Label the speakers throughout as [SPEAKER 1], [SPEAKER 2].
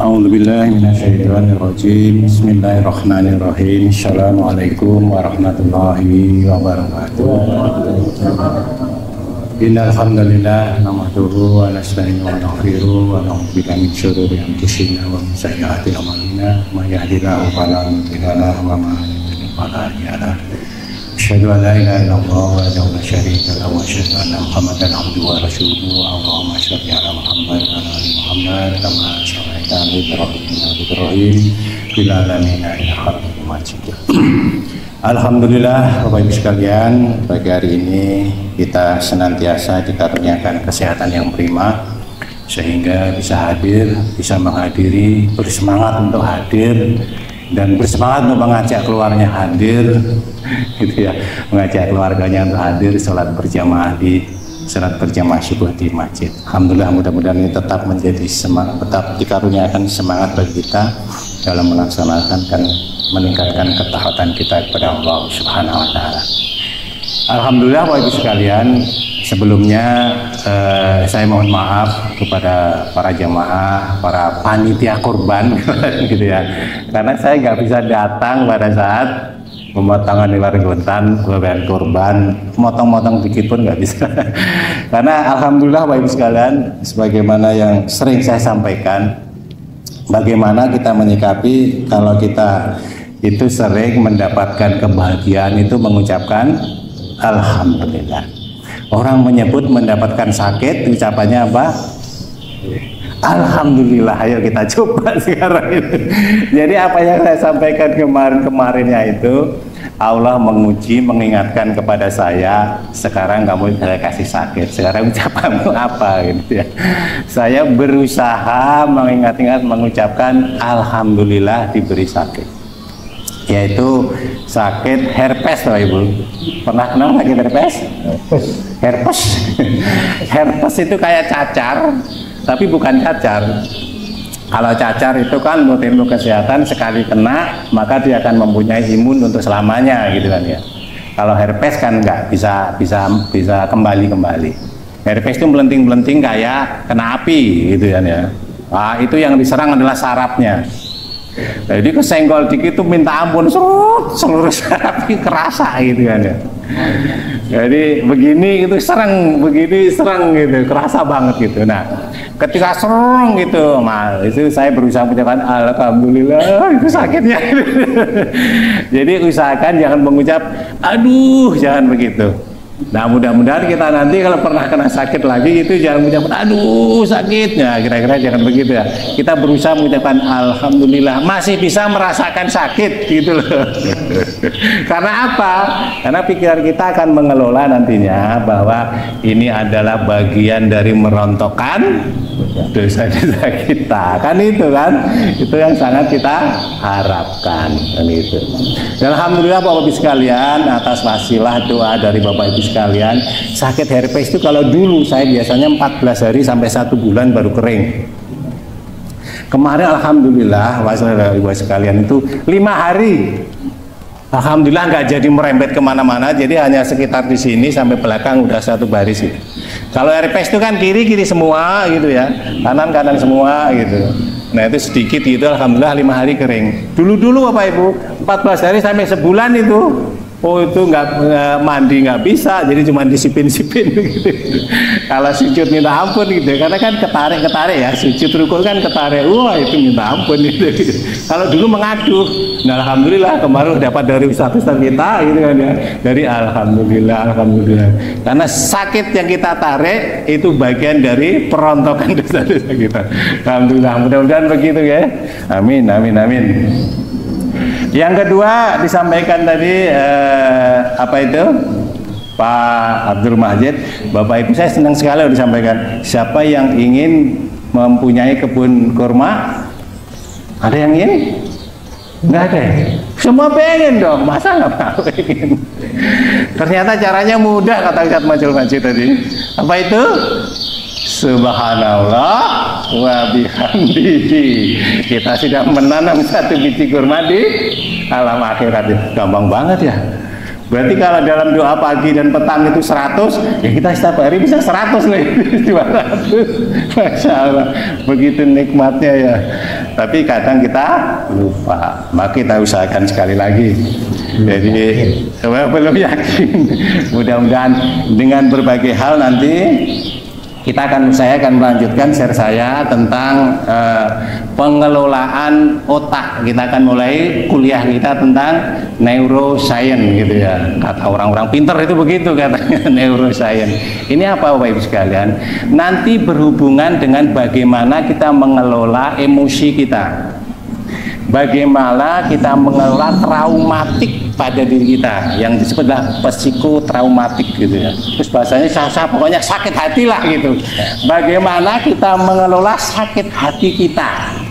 [SPEAKER 1] A'udzubillahiminasyaitonirrajim. Bismillahirrahmanirrahim. Assalamualaikum warahmatullahi wabarakatuh. Innal hamdalillah nahmaduhu wa nasta'inuhu wa nastaghfiruh wa na'udzu billahi min syururi anfusina wa min sayyiati a'malina. May yahdihillahu fala mudilla lahu wa may yudlil fala hadiya lahu. Asyhadu an la ilaha illallah wahdahu la syarika lahu wa asyhadu anna Muhammadan abduhu wa rasuluhu. Allahumma shalli ala Muhammad wa ala ali Muhammad kama shallaita ala Ibrahim fil alamin innaka Hamidum Majid. Alhamdulillah Bapak Ibu sekalian, pagi hari ini kita senantiasa dikaruniakan kesehatan yang prima sehingga bisa hadir, bisa menghadiri, bersemangat untuk hadir dan bersemangat untuk mengajak keluarnya hadir, gitu ya, mengajak keluarganya untuk hadir sholat berjamaah subuh di masjid. Alhamdulillah, mudah-mudahan ini tetap menjadi semangat, tetap dikaruniakan semangat bagi kita dalam melaksanakan dan meningkatkan ketaatan kita kepada Allah Subhanahu wa Ta'ala. Alhamdulillah Bapak Ibu sekalian, sebelumnya saya mohon maaf kepada para jamaah, para panitia kurban gitu ya, karena saya nggak bisa datang pada saat pemotongan hewan kurban, motong-motong dikit pun nggak bisa. Karena alhamdulillah Bapak Ibu sekalian, sebagaimana yang sering saya sampaikan, bagaimana kita menyikapi kalau kita itu sering mendapatkan kebahagiaan itu mengucapkan alhamdulillah. Orang menyebut mendapatkan sakit, ucapannya apa? Alhamdulillah. Ayo kita coba sekarang ini. Jadi apa yang saya sampaikan kemarinnya itu, Allah menguji, mengingatkan kepada saya, sekarang kamu saya kasih sakit, sekarang ucapanmu apa gitu ya. Saya berusaha mengingat-ingat mengucapkan alhamdulillah diberi sakit, yaitu sakit herpes. Bapak Ibu pernah kenal sakit herpes? Herpes herpes itu kayak cacar, tapi bukan cacar. Kalau cacar itu kan menurut ilmu kesehatan sekali kena maka dia akan mempunyai imun untuk selamanya gitu kan ya. Kalau herpes kan nggak bisa kembali. Herpes itu melenting kayak kena api gitu kan ya. Nah, itu yang diserang adalah sarafnya. Jadi kesenggol dikit itu minta ampun, seluruh saraf kerasa gitu kan ya. Jadi begini itu serang, begini serang gitu, kerasa banget gitu. Nah, ketika serang gitu, itu saya berusaha mengucapkan alhamdulillah, itu sakitnya. Jadi usahakan jangan mengucap aduh, jangan begitu. Nah, mudah-mudahan kita nanti kalau pernah kena sakit lagi itu jangan mengucapkan aduh sakitnya, kira-kira jangan begitu ya. Kita berusaha mengucapkan alhamdulillah, masih bisa merasakan sakit gitu loh. Karena apa? Karena pikiran kita akan mengelola nantinya bahwa ini adalah bagian dari merontokkan dosa-dosa kita, kan itu kan, itu yang sangat kita harapkan kan itu. Dan alhamdulillah Bapak Ibu sekalian, atas wasilah doa dari Bapak Ibu sekalian, sakit herpes itu kalau dulu saya biasanya 14 hari sampai 1 bulan baru kering. Kemarin alhamdulillah wasilah Ibu sekalian itu 5 hari. Alhamdulillah nggak jadi merembet kemana-mana, jadi hanya sekitar di sini sampai belakang udah 1 baris gitu. Kalau herpes itu kan kiri semua gitu ya, kanan semua gitu. Nah itu sedikit gitu, alhamdulillah 5 hari kering. Dulu Bapak Ibu 14 hari sampai sebulan itu, oh itu nggak mandi nggak bisa, jadi cuma disipin gitu. Kalau sujud minta ampun gitu, karena kan ketarik ya, sujud rukuk kan ketarik, wah itu minta ampun gitu. Kalau dulu mengadu, nah alhamdulillah kemarin dapat dari ustaz kita gitu kan ya, dari alhamdulillah. Karena sakit yang kita tarik itu bagian dari perontokan dosa-dosa kita. Alhamdulillah, mudah-mudahan begitu ya. Amin. Yang kedua disampaikan tadi apa itu Pak Abdul Majid, Bapak Ibu saya senang sekali disampaikan, siapa yang ingin mempunyai kebun kurma? Ada yang ingin? Nggak ada. Semua pengen dong, masa nggak mau pengen? Ternyata caranya mudah kata Ustaz Abdul Majid tadi. Apa itu? Subhanallah wa bihamdihi. Kita sudah menanam 1 biji kurma di alam akhirat. Gampang banget ya. Berarti kalau dalam doa pagi dan petang itu 100, ya kita setiap hari bisa 100 nih, 200. Masya Allah, begitu nikmatnya ya. Tapi kadang kita lupa, maka kita usahakan sekali lagi. Jadi belum yakin. Mudah-mudahan dengan berbagai hal nanti saya akan melanjutkan share saya tentang pengelolaan otak. Kita akan mulai kuliah kita tentang neuroscience gitu ya. Kata orang-orang pinter itu begitu katanya, neuroscience. Ini apa Bapak Ibu sekalian? Nanti berhubungan dengan bagaimana kita mengelola emosi kita. Bagaimana kita mengelola traumatik pada diri kita yang disebutlah psikotraumatik gitu ya. Terus bahasanya sah-sah pokoknya sakit hati lah gitu. Bagaimana kita mengelola sakit hati kita.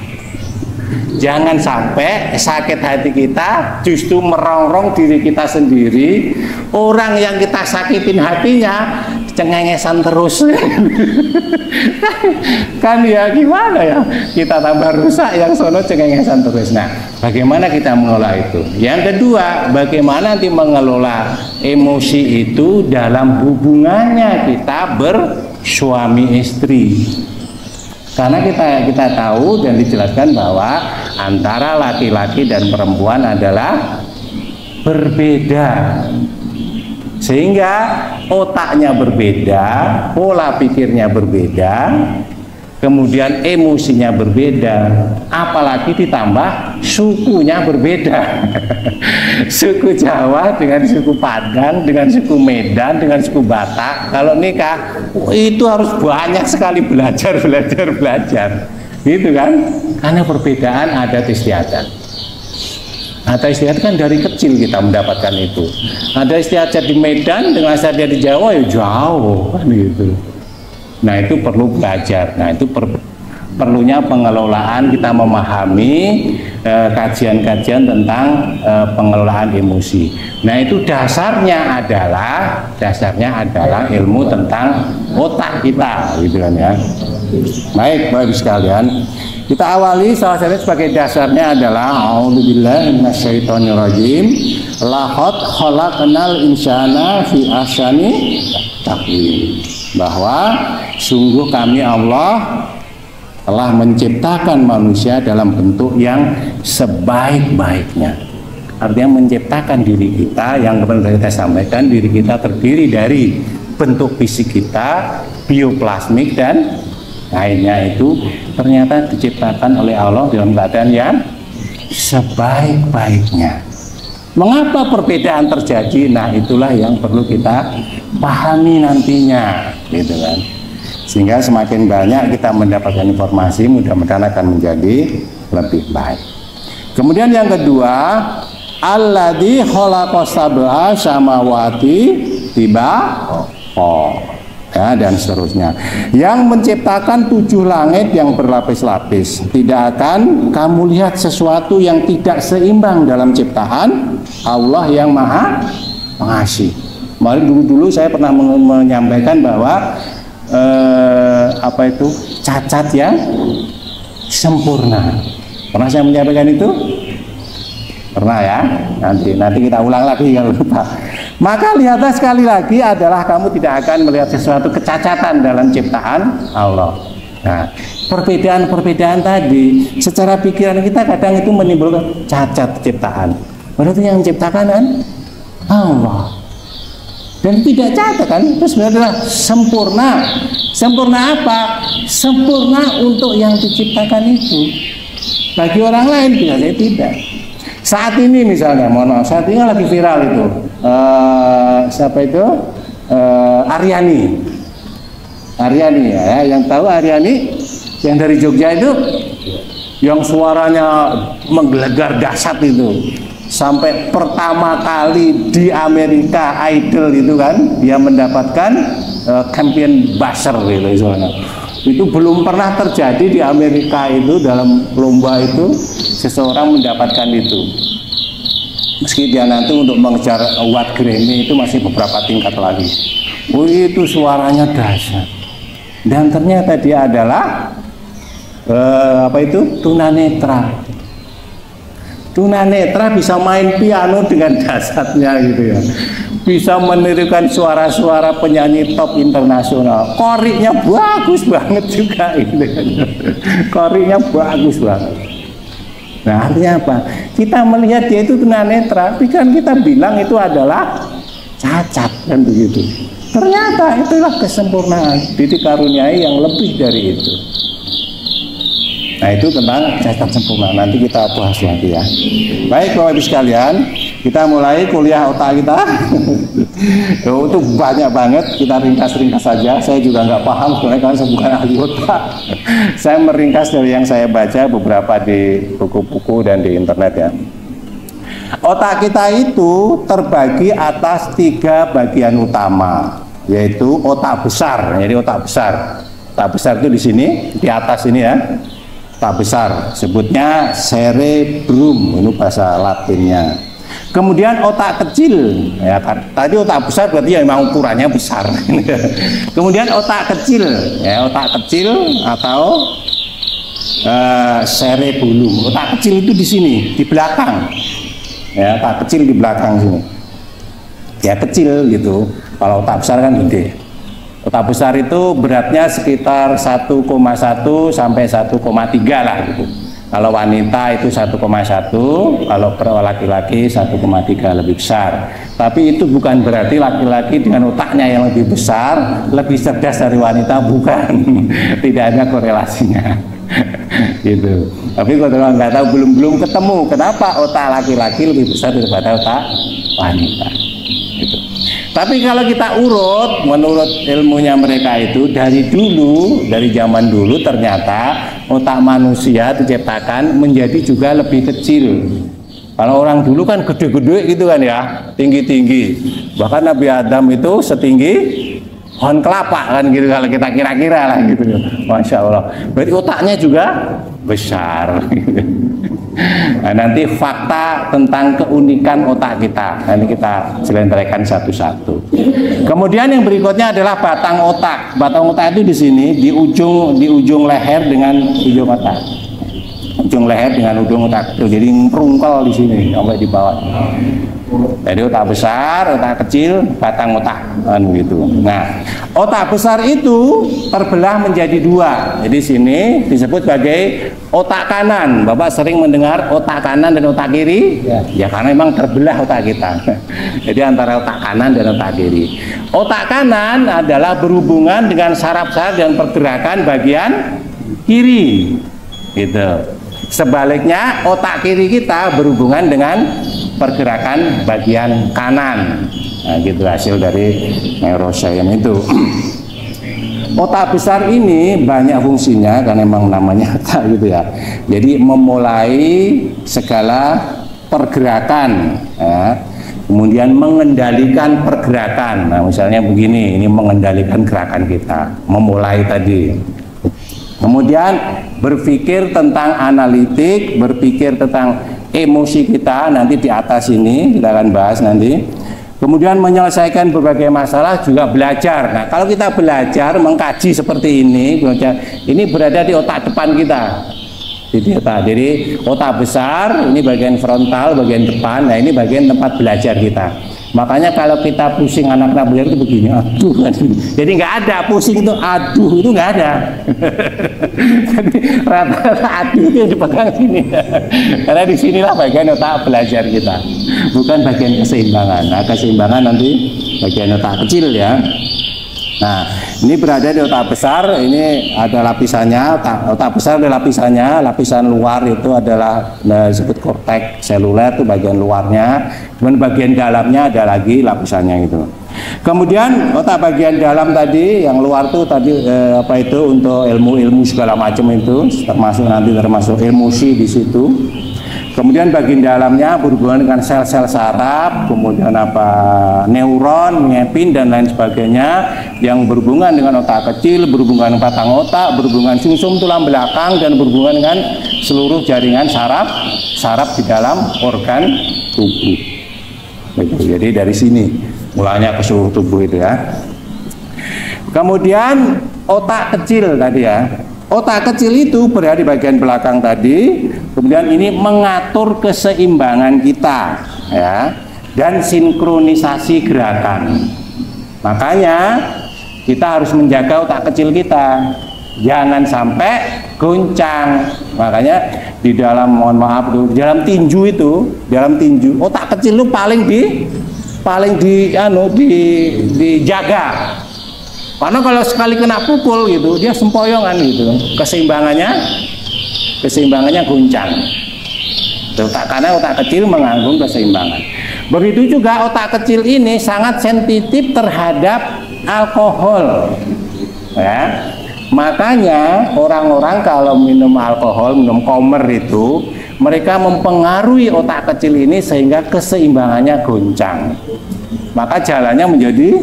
[SPEAKER 1] Jangan sampai sakit hati kita justru merongrong diri kita sendiri. Orang yang kita sakitin hatinya cengengesan terus. Kan ya gimana ya, kita tambah rusak, yang sono cengengesan terus. Nah, bagaimana kita mengelola itu? Yang kedua, bagaimana nanti mengelola emosi itu dalam hubungannya kita bersuami istri. Karena kita tahu dan dijelaskan bahwa antara laki-laki dan perempuan adalah berbeda, sehingga otaknya berbeda, pola pikirnya berbeda, kemudian emosinya berbeda, apalagi ditambah sukunya berbeda. Suku Jawa dengan suku Padang, dengan suku Medan, dengan suku Batak, kalau nikah itu harus banyak sekali belajar gitu kan, karena perbedaan adat istiadat. Adat istiadat kan dari kecil kita mendapatkan itu. Ada istiadat di Medan dengan istiadat di Jawa ya jauh kan gitu. Nah itu perlu belajar. Nah itu perlunya pengelolaan, kita memahami kajian-kajian tentang pengelolaan emosi. Nah itu dasarnya adalah ilmu tentang otak kita, gitu kan ya. Baik, Bapak Ibu sekalian, kita awali salah satu sebagai dasarnya adalah a'udzubillahi minasyaitonirrajim. Laqad khalaqnal insana fi ahsani taqwim. Bahwa sungguh kami Allah telah menciptakan manusia dalam bentuk yang sebaik-baiknya. Artinya menciptakan diri kita, yang kemarin kita sampaikan, diri kita terdiri dari bentuk fisik kita, bioplasmik dan lainnya, itu ternyata diciptakan oleh Allah dalam keadaan yang sebaik-baiknya. Mengapa perbedaan terjadi? Nah itulah yang perlu kita pahami nantinya, gitu kan. Sehingga semakin banyak kita mendapatkan informasi, mudah-mudahan akan menjadi lebih baik. Kemudian yang kedua, alladzi khalaqas sab'a samawati tibaqa, ya, dan seterusnya. Yang menciptakan 7 langit yang berlapis-lapis. Tidak akan kamu lihat sesuatu yang tidak seimbang dalam ciptaan Allah yang Maha Pengasih. Dulu saya pernah menyampaikan bahwa cacat yang sempurna. Pernah saya menyampaikan itu? Pernah ya? Nanti kita ulang lagi kalau lupa. Maka lihatlah sekali lagi adalah kamu tidak akan melihat sesuatu kecacatan dalam ciptaan Allah. Nah, perbedaan-perbedaan tadi secara pikiran kita kadang itu menimbulkan cacat ciptaan. Berarti yang menciptakan kan Allah. Dan tidak cacat kan, itu sebenarnya adalah sempurna. Sempurna apa? Sempurna untuk yang diciptakan itu. Bagi orang lain biasanya tidak. Saat ini misalnya, mohon maaf, saat ini lagi viral itu siapa itu? Aryani ya, yang tahu Aryani yang dari Jogja itu, yang suaranya menggelegar dahsyat itu. Sampai pertama kali di Amerika Idol itu kan dia mendapatkan champion buzzer gitu soalnya. Itu belum pernah terjadi di Amerika itu, dalam lomba itu seseorang mendapatkan itu. Meski dia nanti untuk mengejar award Grammy itu masih beberapa tingkat lagi. Oh itu suaranya dahsyat. Dan ternyata dia adalah tunanetra. Tunanetra bisa main piano dengan jasadnya gitu ya. Bisa menirukan suara-suara penyanyi top internasional. Koriknya bagus banget juga gitu. Koriknya bagus banget. Nah, artinya apa? Kita melihat dia itu tunanetra, tapi kan kita bilang itu adalah cacat kan begitu. Ternyata itulah kesempurnaan, dikaruniai yang lebih dari itu. Nah, itu tentang cacat sempurna. Nanti kita bahas lagi ya. Baik, Bapak Ibu sekalian, kita mulai kuliah otak kita. Itu banyak banget, kita ringkas-ringkas saja. Saya juga nggak paham sebenarnya karena saya bukan ahli otak. Saya meringkas dari yang saya baca beberapa di buku-buku dan di internet ya. Otak kita itu terbagi atas 3 bagian utama, yaitu otak besar. Jadi otak besar. Otak besar itu di sini, di atas ini ya. Otak besar, sebutnya cerebrum, ini bahasa Latinnya. Kemudian otak kecil, ya tadi otak besar berarti ya memang ukurannya besar. Kemudian otak kecil, ya otak kecil atau cerebellum. Otak kecil itu di sini, di belakang. Ya, otak kecil di belakang sini. Ya kecil gitu. Kalau otak besar kan gede. Otak besar itu beratnya sekitar 1,1 sampai 1,3 lah gitu. Kalau wanita itu 1,1, kalau laki-laki 1,3 lebih besar. Tapi itu bukan berarti laki-laki dengan otaknya yang lebih besar lebih cerdas dari wanita, bukan. Tidak ada korelasinya. Gitu. Tapi kalau nggak tahu, belum ketemu kenapa otak laki-laki lebih besar daripada otak wanita. Gitu. Tapi kalau kita urut, menurut ilmunya mereka itu dari dulu, dari zaman dulu ternyata otak manusia diciptakan menjadi juga lebih kecil. Kalau orang dulu kan gede-gede gitu kan ya, tinggi-tinggi. Bahkan Nabi Adam itu setinggi pohon kelapa kan gitu kalau kita kira-kira lah gitu. Masya Allah. Berarti otaknya juga besar. Nah, nanti fakta tentang keunikan otak kita nanti kita selenggarakan satu-satu. Kemudian yang berikutnya adalah batang otak. Batang otak itu di sini di ujung leher dengan ujung otak. Ujung leher dengan ujung otak itu jadi merungkel di sini sampai di bawah. Jadi otak besar, otak kecil, batang otak kan gitu. Nah, otak besar itu terbelah menjadi 2. Jadi sini disebut sebagai otak kanan. Bapak sering mendengar otak kanan dan otak kiri? Ya karena memang terbelah otak kita. Jadi antara otak kanan dan otak kiri. Otak kanan adalah berhubungan dengan saraf-saraf dan pergerakan bagian kiri. Gitu. Sebaliknya otak kiri kita berhubungan dengan pergerakan bagian kanan. Nah, gitu hasil dari neuroscience itu. Otak besar ini banyak fungsinya karena memang namanya otak gitu ya. Jadi memulai segala pergerakan, ya. Kemudian mengendalikan pergerakan. Nah, misalnya begini, ini mengendalikan gerakan kita, memulai tadi. Kemudian berpikir tentang analitik, berpikir tentang emosi kita, nanti di atas ini kita akan bahas nanti. Kemudian menyelesaikan berbagai masalah, juga belajar. Nah, kalau kita belajar mengkaji seperti ini berada di otak depan kita. Jadi otak besar ini bagian frontal, bagian depan. Nah, ini bagian tempat belajar kita. Makanya kalau kita pusing anak-anak belajar itu begini, aduh. Jadi nggak ada pusing itu, aduh itu nggak ada. Jadi rata-rata aduh itu yang dipegang sini. Karena di sinilah bagian otak belajar kita, bukan bagian keseimbangan. Nah, keseimbangan nanti bagian otak kecil ya. Nah, ini berada di otak besar, ini ada lapisannya, otak besar ada lapisannya, lapisan luar itu adalah disebut korteks seluler, itu bagian luarnya, kemudian bagian dalamnya ada lagi lapisannya itu. Kemudian otak bagian dalam tadi, yang luar tuh tadi apa itu untuk ilmu-ilmu segala macam itu, termasuk emosi di situ. Kemudian bagian dalamnya berhubungan dengan sel-sel saraf, kemudian neuron, ngepin dan lain sebagainya yang berhubungan dengan otak kecil, berhubungan dengan batang otak, berhubungan sumsum tulang belakang dan berhubungan dengan seluruh jaringan saraf di dalam organ tubuh. Jadi dari sini mulanya ke seluruh tubuh itu ya. Kemudian otak kecil tadi ya. Otak kecil itu berada di bagian belakang tadi, kemudian ini mengatur keseimbangan kita, ya, dan sinkronisasi gerakan. Makanya kita harus menjaga otak kecil kita, jangan sampai goncang. Makanya di dalam, mohon maaf, di dalam tinju itu, dalam tinju otak kecil itu paling dijaga. Karena kalau sekali kena pukul gitu, dia sempoyongan gitu, keseimbangannya goncang. Karena otak kecil mengandung keseimbangan. Begitu juga otak kecil ini sangat sensitif terhadap alkohol, ya. Makanya orang-orang kalau minum alkohol, minum khamr itu, mereka mempengaruhi otak kecil ini sehingga keseimbangannya goncang. Maka jalannya menjadi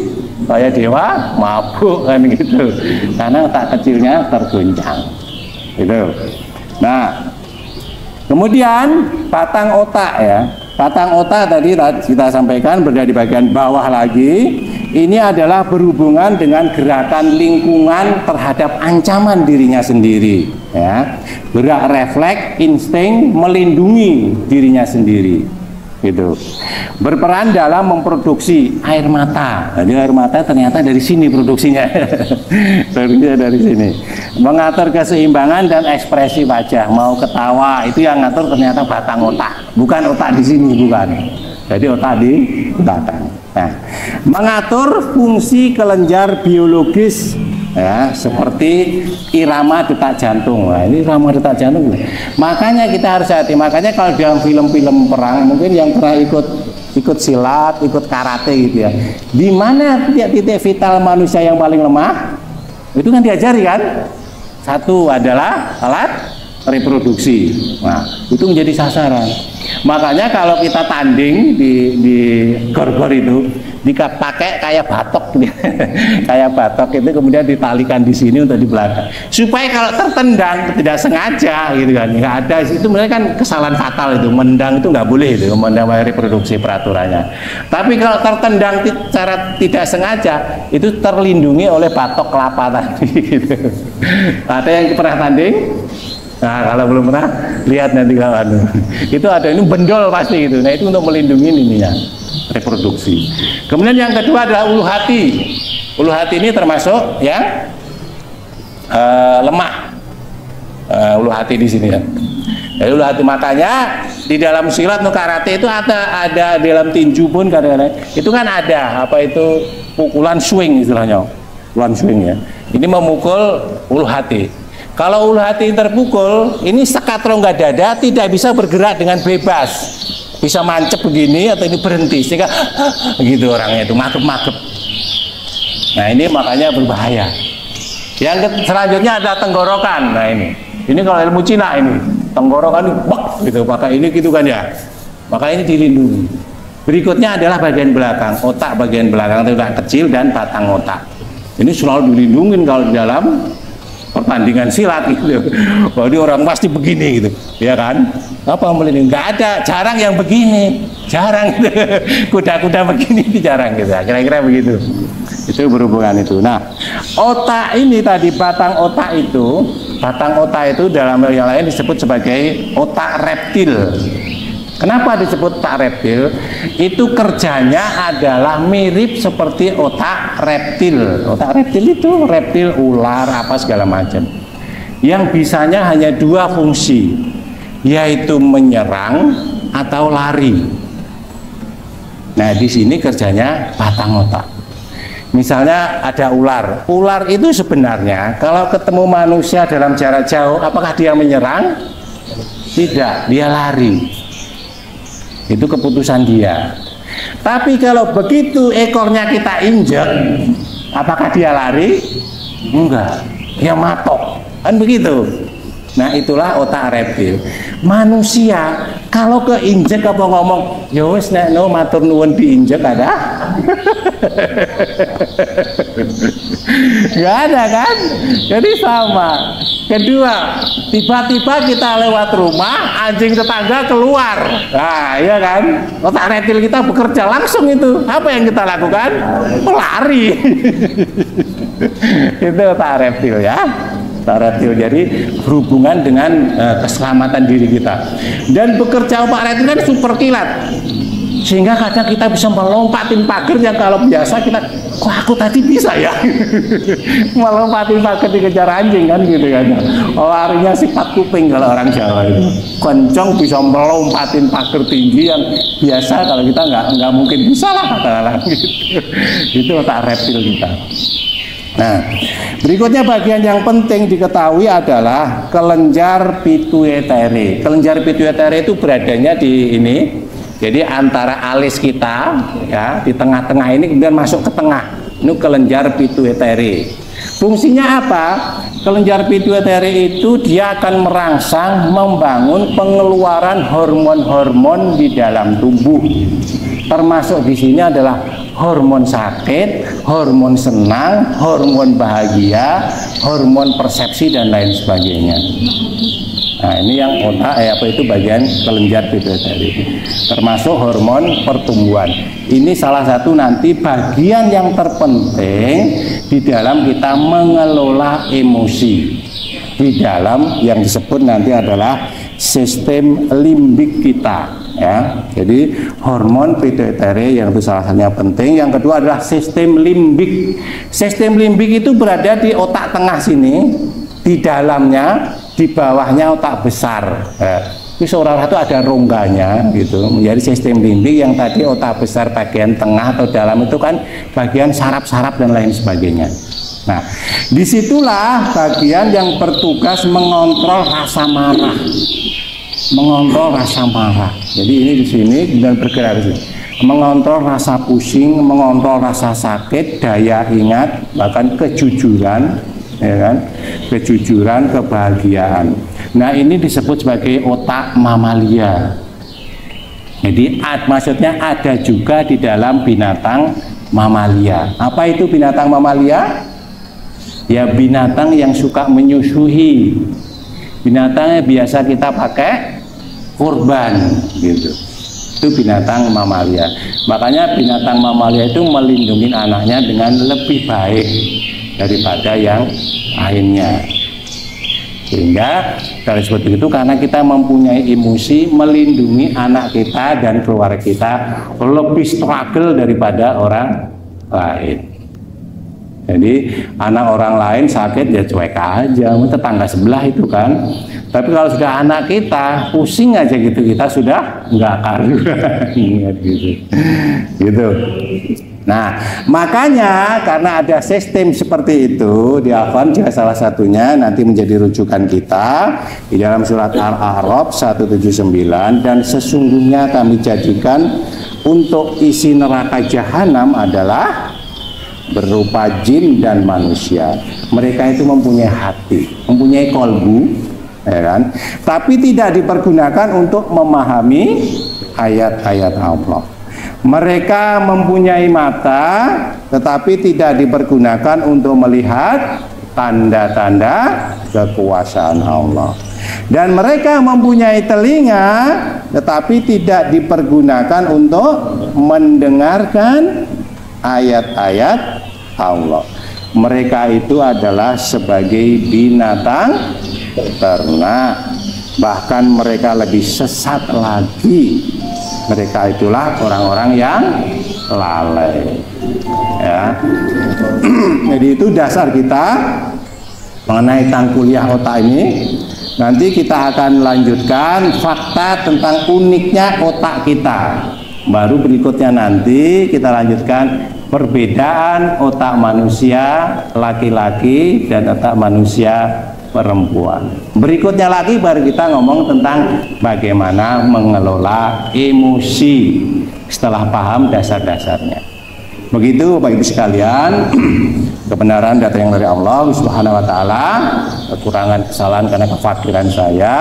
[SPEAKER 1] kayak dewa mabuk kan gitu, karena otak kecilnya tergoncang gitu. Nah, kemudian batang otak, ya, batang otak tadi kita sampaikan berada di bagian bawah lagi. Ini adalah berhubungan dengan gerakan lingkungan terhadap ancaman dirinya sendiri, ya. Gerak refleks, insting melindungi dirinya sendiri, gitu. Berperan dalam memproduksi air mata. Jadi air mata ternyata dari sini produksinya. Dari sini. Mengatur keseimbangan dan ekspresi wajah. Mau ketawa itu yang ngatur ternyata batang otak, bukan otak di sini, bukan. Jadi otak di belakang. Nah, mengatur fungsi kelenjar biologis, ya, seperti irama detak jantung. Nah, ini irama detak jantung. Makanya kita harus hati. Makanya kalau dalam film-film perang, mungkin yang pernah ikut silat, ikut karate gitu ya. Di mana titik vital manusia yang paling lemah? Itu kan diajari kan? Satu adalah alat reproduksi. Nah, itu menjadi sasaran. Makanya kalau kita tanding di gor-gor itu dipakai kayak batok kayak batok itu, kemudian ditalikan di sini untuk di belakang, supaya kalau tertendang tidak sengaja gitu kan, nggak ada itu, mereka kan kesalahan fatal itu, mendang itu nggak boleh, itu mendang reproduksi peraturannya. Tapi kalau tertendang secara tidak sengaja itu terlindungi oleh batok kelapa tadi gitu. Ada yang pernah tanding? Nah, kalau belum pernah, lihat nanti kawan. Itu ada, ini bendol pasti gitu. Nah, itu untuk melindungi ini ya, reproduksi. Kemudian yang kedua adalah ulu hati. Ulu hati ini termasuk ya lemah. Ulu hati di sini ya. Jadi ulu hati, makanya di dalam silat karate itu ada dalam tinju pun kadang-kadang itu kan ada apa itu pukulan swing istilahnya. Pukulan swing ya. Ini memukul ulu hati. Kalau ulu hati terpukul, ini sekat rongga dada tidak bisa bergerak dengan bebas, bisa mancep begini atau ini berhenti, sehingga gitu orangnya itu magep-magep. Nah, ini makanya berbahaya. Yang selanjutnya ada tenggorokan. Nah, ini kalau ilmu Cina ini tenggorokan ini bak gitu, maka ini gitu kan ya, maka ini dilindungi. Berikutnya adalah bagian belakang, otak bagian belakang, otak kecil dan batang otak. Ini selalu dilindungi kalau di dalam pertandingan silat gitu. Jadi orang pasti begini gitu, ya kan? Apa melindungi? Nggak ada, jarang yang begini, jarang. Kuda-kuda begini itu jarang gitu. Kira-kira begitu. Itu berhubungan itu. Nah, otak ini tadi, batang otak itu dalam yang lain disebut sebagai otak reptil. Kenapa disebut otak reptil? Itu kerjanya adalah mirip seperti otak reptil. Otak reptil itu reptil, ular, apa segala macam. Yang bisanya hanya dua fungsi, yaitu menyerang atau lari. Nah, di sini kerjanya batang otak. Misalnya ada ular. Ular itu sebenarnya kalau ketemu manusia dalam jarak jauh, apakah dia menyerang? Tidak, dia lari. Itu keputusan dia. Tapi kalau begitu ekornya kita injek, apakah dia lari? Enggak, dia matok, kan begitu. Nah, itulah otak reptil. Manusia kalau keinjek apa ngomong, ya wis nek no matur nuwun diinjek ada? Enggak ada kan? Jadi sama. Kedua, tiba-tiba kita lewat rumah, anjing tetangga keluar. Nah, iya kan? Otak reptil kita bekerja langsung itu. Apa yang kita lakukan? Lari. Itu otak reptil ya. otak reptil. Jadi berhubungan dengan keselamatan diri kita. Dan bekerja otak reptil kan super kilat, sehingga kadang kita bisa melompatin pagar yang kalau biasa kita, kok aku tadi bisa ya melompatin pagar dikejar anjing kan gitu kan. Larinya sifat kuping kalau orang Jawa itu, kencang bisa melompatin pagar tinggi yang biasa kalau kita nggak mungkin bisa lah gitu. Itu otak reptil kita. Nah, berikutnya bagian yang penting diketahui adalah kelenjar pituitari. Kelenjar pituitari itu beradanya di ini. Jadi antara alis kita ya, di tengah-tengah ini kemudian masuk ke tengah. Ini kelenjar pituitari. Fungsinya apa? Kelenjar pituitari itu dia akan merangsang membangun pengeluaran hormon-hormon di dalam tubuh. Termasuk di sini adalah hormon sakit, hormon senang, hormon bahagia, hormon persepsi dan lain sebagainya. Nah, ini yang otak apa itu bagian kelenjar pituitari. Termasuk hormon pertumbuhan. Ini salah satu nanti bagian yang terpenting di dalam kita mengelola emosi. Di dalam yang disebut nanti adalah sistem limbik kita. Ya, jadi hormon pituitari yang itu salah satunya penting. Yang kedua adalah sistem limbik. Sistem limbik itu berada di otak tengah sini, di dalamnya, di bawahnya otak besar. Itu seorang itu ada rongganya gitu. Menjadi sistem limbik yang tadi otak besar bagian tengah atau dalam itu kan bagian saraf-saraf dan lain sebagainya. Nah, disitulah bagian yang bertugas mengontrol rasa marah. Mengontrol rasa marah. Jadi ini di sini dan bergerak di sini. Mengontrol rasa pusing, mengontrol rasa sakit, daya ingat, bahkan kejujuran, ya kan? Kejujuran, kebahagiaan. Nah, ini disebut sebagai otak mamalia. Jadi maksudnya ada juga di dalam binatang mamalia. Apa itu binatang mamalia? Ya binatang yang suka menyusui. Binatangnya biasa kita pakai kurban gitu. Itu binatang mamalia. Makanya binatang mamalia itu melindungi anaknya dengan lebih baik daripada yang lainnya. Sehingga kalau seperti itu karena kita mempunyai emosi melindungi anak kita dan keluarga kita lebih struggle daripada orang lain. Jadi anak orang lain sakit ya cuek aja, tetangga sebelah itu kan. Tapi kalau sudah anak kita pusing aja gitu, kita sudah nggak akan ingat gitu. Gitu. Nah, makanya karena ada sistem seperti itu di Al-Quran juga salah satunya nanti menjadi rujukan kita di dalam surat Al-A'raf 179, dan sesungguhnya kami jadikan untuk isi neraka jahanam adalah berupa jin dan manusia. Mereka itu mempunyai hati, mempunyai kolbu, ya kan? Tapi tidak dipergunakan untuk memahami ayat-ayat Allah. Mereka mempunyai mata, tetapi tidak dipergunakan untuk melihat tanda-tanda kekuasaan Allah. Dan mereka mempunyai telinga, tetapi tidak dipergunakan untuk mendengarkan ayat-ayat Allah. Mereka itu adalah sebagai binatang ternak, bahkan mereka lebih sesat lagi. Mereka itulah orang-orang yang lalai. Ya. Jadi itu dasar kita mengenai tangkuliah otak ini. Nanti kita akan lanjutkan fakta tentang uniknya otak kita. Baru berikutnya nanti kita lanjutkan perbedaan otak manusia laki-laki dan otak manusia perempuan. Berikutnya lagi baru kita ngomong tentang bagaimana mengelola emosi setelah paham dasar-dasarnya. Begitu Bapak Ibu sekalian, kebenaran datang dari Allah Subhanahu wa taala, kekurangan kesalahan karena kefakiran saya.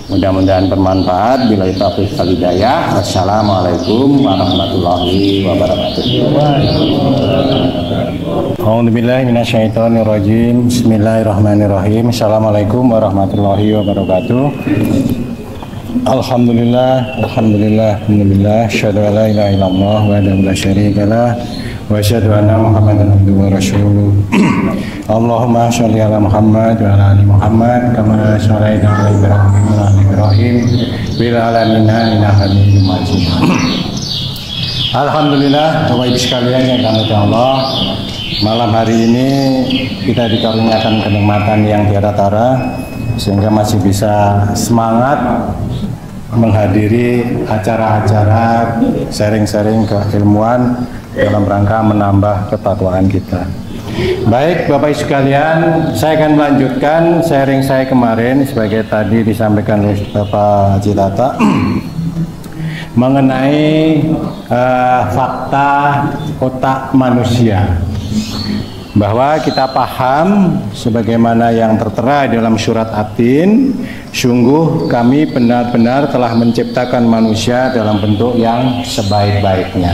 [SPEAKER 1] Mudah-mudahan bermanfaat. Bila taufiq wal hidayah. Wassalamualaikum warahmatullahi wabarakatuh. A'udzubillahi minasyaitonir rajim. Bismillahirrahmanirrahim. Assalamualaikum warahmatullahi wabarakatuh. Alhamdulillah, alhamdulillah, alhamdulillah. Asyhadu an la ilaha illallah wa la syarika lah.
[SPEAKER 2] wa asyhadu anna Muhammadan abduhu wa rasuluh. Allahumma sholli ala Muhammad wa ala ali Muhammad kama shallaita ala Ibrahim wa ala ali Ibrahim fil alamin innaka Hamidum Majid. Alhamdulillah, Bapak Ibu sekalian yang dirahmati Allah, malam hari ini kita dikaruniakan kenikmatan yang tiada tara sehingga masih bisa semangat menghadiri acara-acara sharing-sharing keilmuan dalam rangka menambah ketakwaan kita. Baik Bapak Ibu sekalian, saya akan melanjutkan sharing saya kemarin sebagai tadi disampaikan oleh Bapak Haji Tata mengenai fakta otak manusia, bahwa kita paham sebagaimana yang tertera dalam surat At-Tin, sungguh kami benar-benar telah menciptakan manusia dalam bentuk yang sebaik-baiknya.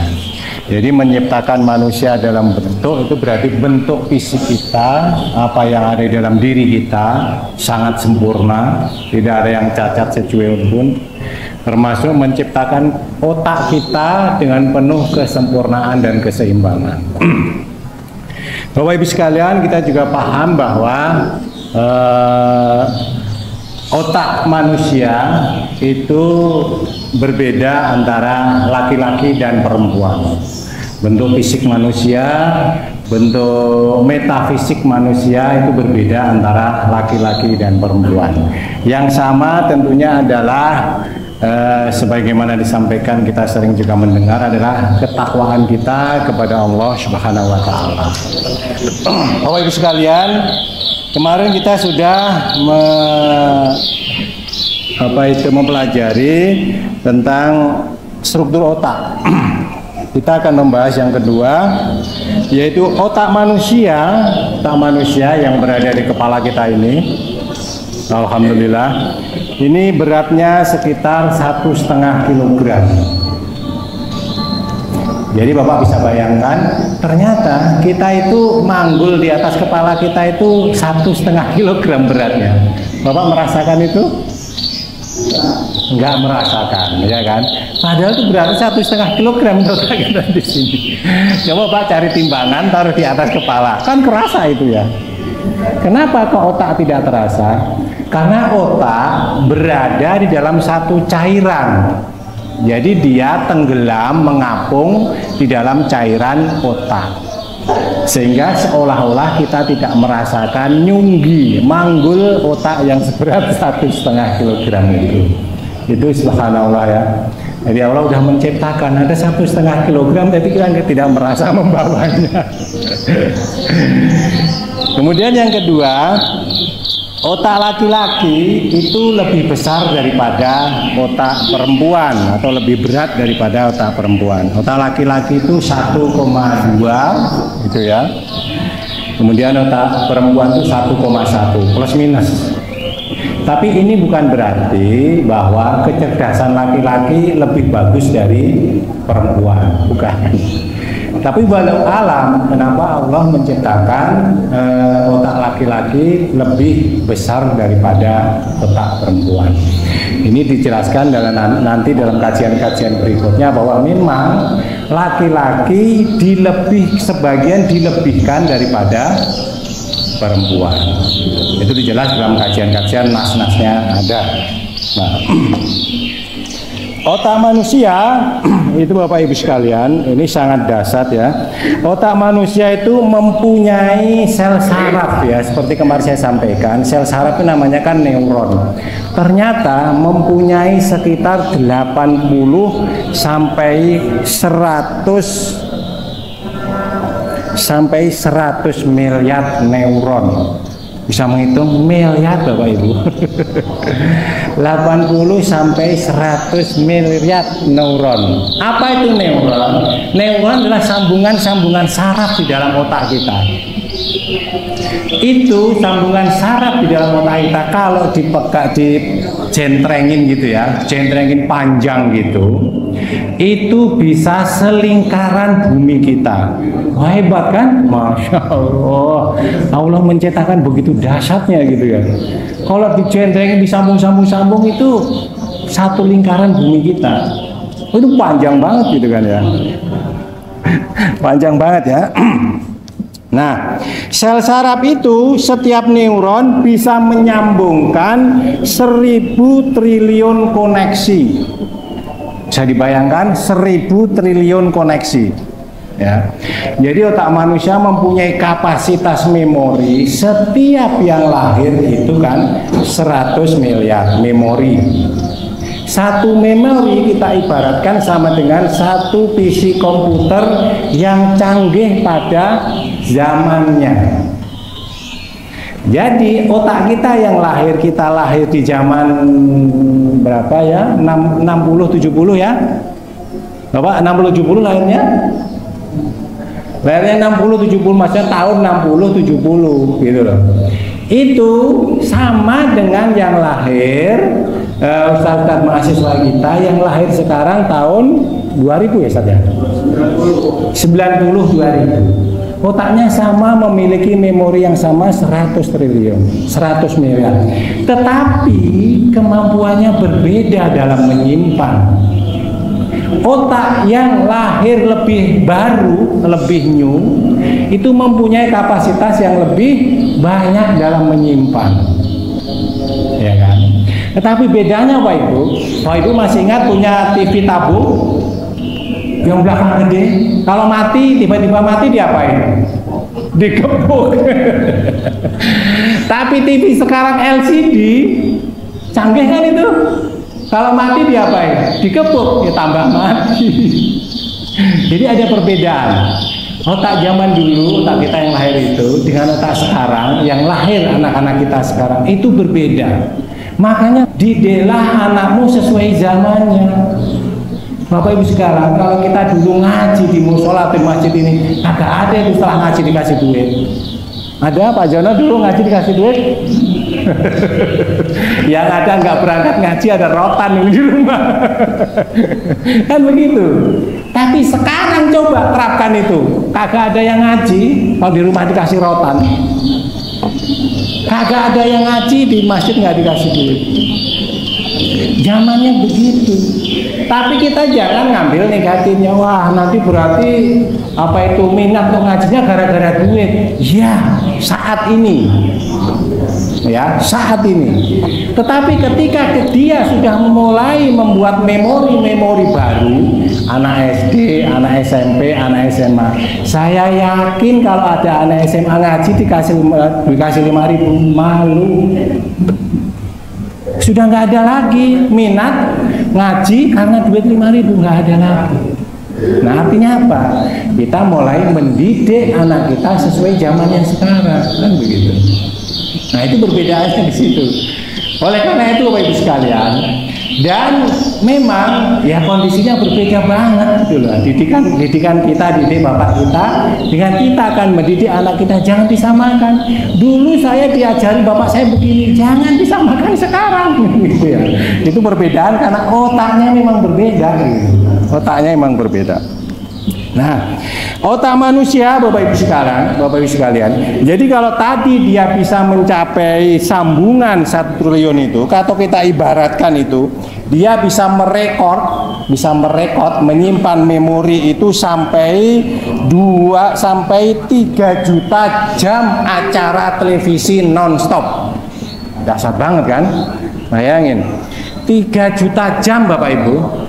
[SPEAKER 2] Jadi menciptakan manusia dalam bentuk itu berarti bentuk fisik kita, apa yang ada dalam diri kita sangat sempurna, tidak ada yang cacat secuil pun, termasuk menciptakan otak kita dengan penuh kesempurnaan dan keseimbangan. Bapak Ibu sekalian, kita juga paham bahwa otak manusia itu berbeda antara laki-laki dan perempuan. Bentuk fisik manusia, bentuk metafisik manusia itu berbeda antara laki-laki dan perempuan. Yang sama tentunya adalah sebagaimana disampaikan, kita sering juga mendengar, adalah ketakwaan kita kepada Allah Subhanahu wa Ta'ala. Bapak Ibu sekalian, kemarin kita sudah mempelajari tentang struktur otak. Kita akan membahas yang kedua, yaitu otak manusia yang berada di kepala kita ini. Alhamdulillah, ini beratnya sekitar 1,5 kilogram. Jadi Bapak bisa bayangkan, ternyata kita itu manggul di atas kepala kita itu 1,5 kilogram beratnya. Bapak merasakan itu? Enggak merasakan, ya kan? Padahal itu berarti 1,5 kilogram otak kita di sini. Coba Pak cari timbangan, taruh di atas kepala, kan kerasa itu ya. Kenapa kok otak tidak terasa? Karena otak berada di dalam satu cairan. Jadi dia tenggelam, mengapung di dalam cairan otak. Sehingga seolah-olah kita tidak merasakan nyunggi, manggul otak yang seberat 1,5 kilogram itu. Itu subhanallah ya. Jadi Allah sudah menciptakan ada 1,5 kilogram, tapi kita tidak merasa membawanya. Kemudian yang kedua, otak laki-laki itu lebih besar daripada otak perempuan, atau lebih berat daripada otak perempuan. Otak laki-laki itu 1,2 gitu ya. Kemudian otak perempuan itu 1,1 plus minus. Tapi ini bukan berarti bahwa kecerdasan laki-laki lebih bagus dari perempuan, bukan. Tapi walau alam, kenapa Allah menciptakan otak laki-laki lebih besar daripada otak perempuan? Ini dijelaskan nanti dalam kajian-kajian berikutnya, bahwa memang laki-laki sebagian dilebihkan daripada perempuan. Itu dijelaskan dalam kajian-kajian, nas-nasnya ada. Nah, otak manusia itu Bapak Ibu sekalian, ini sangat dasar ya. Otak manusia itu mempunyai sel saraf ya, seperti kemarin saya sampaikan. Sel saraf itu namanya kan neuron. Ternyata mempunyai sekitar 80 sampai 100 miliar neuron. Bisa menghitung miliar Bapak Ibu. 80 sampai 100 miliar neuron. Apa itu neuron? Neuron adalah sambungan-sambungan saraf di dalam otak kita. Itu sambungan saraf di dalam otak kita kalau dicentrengin gitu ya, centrengin panjang gitu, itu bisa selingkaran bumi kita. Wah, hebat kan? Masya Allah, Allah menciptakan begitu dahsyatnya gitu ya. Kalau dicentrengin, disambung-sambung itu satu lingkaran bumi kita. Itu panjang banget gitu kan ya. Panjang banget ya. Nah, sel saraf itu setiap neuron bisa menyambungkan 1000 triliun koneksi. Bisa dibayangkan 1000 triliun koneksi. Ya. Jadi otak manusia mempunyai kapasitas memori, setiap yang lahir itu kan 100 miliar memori. Satu memori kita ibaratkan sama dengan satu PC komputer yang canggih pada zamannya. Jadi otak kita yang lahir, kita lahir di zaman berapa ya? 60-70 ya? Bapak 60-70 lahirnya? Lahirnya 60-70, maksudnya tahun 60-70 gitu loh. Itu sama dengan yang lahir Ustaz mahasiswa kita yang lahir sekarang tahun 2000 ya Ustaz ya? 90 2000. Otaknya sama, memiliki memori yang sama 100 triliun, 100 miliar. Tetapi kemampuannya berbeda dalam menyimpan. Otak yang lahir lebih baru, lebih new, itu mempunyai kapasitas yang lebih banyak dalam menyimpan. Ya kan? Tetapi bedanya Pak Ibu, Pak Ibu masih ingat punya TV tabung yang belakang gede? Kalau mati, tiba-tiba mati diapain? Dikepuk. Tapi TV sekarang LCD, canggih kan itu? Kalau mati diapain? Dikepuk, ya tambah mati. Jadi ada perbedaan. Otak zaman dulu, otak kita yang lahir itu dengan otak sekarang, yang lahir anak-anak kita sekarang itu berbeda. Makanya didiklah anakmu sesuai zamannya. Bapak Ibu sekarang, kalau kita dulu ngaji di musola di masjid ini, agak ada itu setelah ngaji dikasih duit. Ada Pak Jono dulu ngaji dikasih duit? Yang ada nggak berangkat ngaji ada rotan di rumah. Kan begitu. Tapi sekarang coba terapkan itu, kagak ada yang ngaji kalau di rumah dikasih rotan. Kagak ada yang ngaji di masjid nggak dikasih duit. Zamannya begitu. Tapi kita jangan ngambil negatifnya. Wah, nanti berarti apa itu minat untuk ngajinya gara-gara duit. Ya, saat ini. Ya, saat ini. Tetapi ketika dia sudah mulai membuat memori-memori baru, anak SD, anak SMP, anak SMA, saya yakin kalau ada anak SMA ngaji dikasih 5.000 malu. Sudah nggak ada lagi minat ngaji karena duit 5.000, nggak ada lagi. Nah, artinya apa? Kita mulai mendidik anak kita sesuai zamannya sekarang, kan begitu. Nah, itu perbedaannya di situ. Oleh karena itu Bapak Ibu sekalian, dan memang ya kondisinya berbeda banget gitu loh. Didikan kita, didik bapak kita, dengan kita akan mendidik anak kita, jangan disamakan. Dulu saya diajari bapak saya begini, jangan disamakan sekarang gitu ya. Itu perbedaan karena otaknya memang berbeda gitu. Otaknya memang berbeda. Nah, otak manusia Bapak Ibu sekalian. Jadi kalau tadi dia bisa mencapai sambungan 1 triliun itu, atau kita ibaratkan itu, dia bisa merekod, menyimpan memori itu sampai 3 juta jam acara televisi nonstop. Dahsyat banget kan? Bayangin, 3 juta jam Bapak Ibu.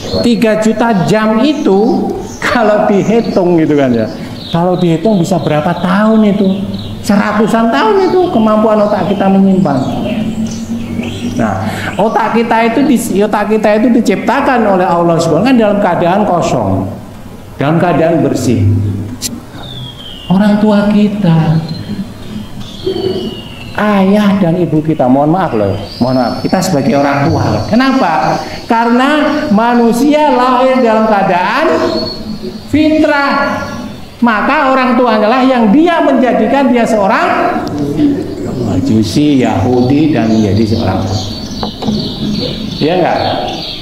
[SPEAKER 2] 3 juta jam itu kalau dihitung gitu kan ya, kalau dihitung bisa berapa tahun itu, 100-an tahun itu kemampuan otak kita menyimpan. Nah, otak kita itu diciptakan oleh Allah SWT kan dalam keadaan kosong, dalam keadaan bersih. Orang tua kita, ayah dan ibu kita, mohon maaf, kita sebagai orang tua. Kenapa? Karena manusia lahir dalam keadaan fitrah, maka orang tuanya lah yang dia menjadikan dia seorang Majusi, Yahudi, dan menjadi seorang. Ya enggak?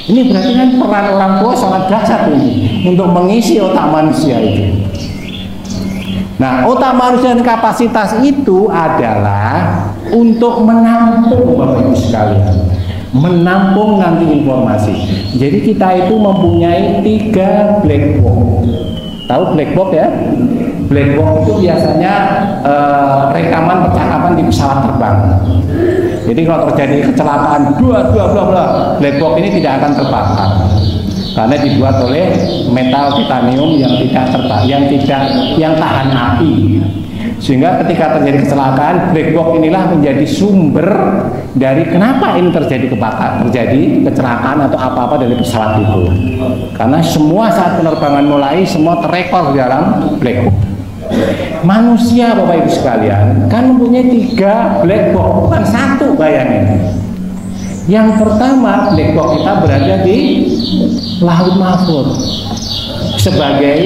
[SPEAKER 2] Ini berarti kan peran orang tua sangat dahsyat ini untuk mengisi otak manusia itu. Nah, otak manusia dan kapasitas itu adalah untuk menampung Bapak Ibu sekalian, menampung nanti informasi. Jadi kita itu mempunyai 3 black box. Tahu black box ya? Black box itu biasanya rekaman percakapan di pesawat terbang. Jadi kalau terjadi kecelakaan, black box ini tidak akan terbakar karena dibuat oleh metal titanium yang tahan api. Sehingga ketika terjadi kecelakaan, black box inilah menjadi sumber dari kenapa ini terjadi kecelakaan atau apa-apa dari pesawat itu. Karena semua saat penerbangan mulai, semua terekor di dalam black box. Manusia, Bapak Ibu sekalian, kan mempunyai 3 black box, bukan 1, bayangin. Yang pertama, black box kita berada di laut mahfuz sebagai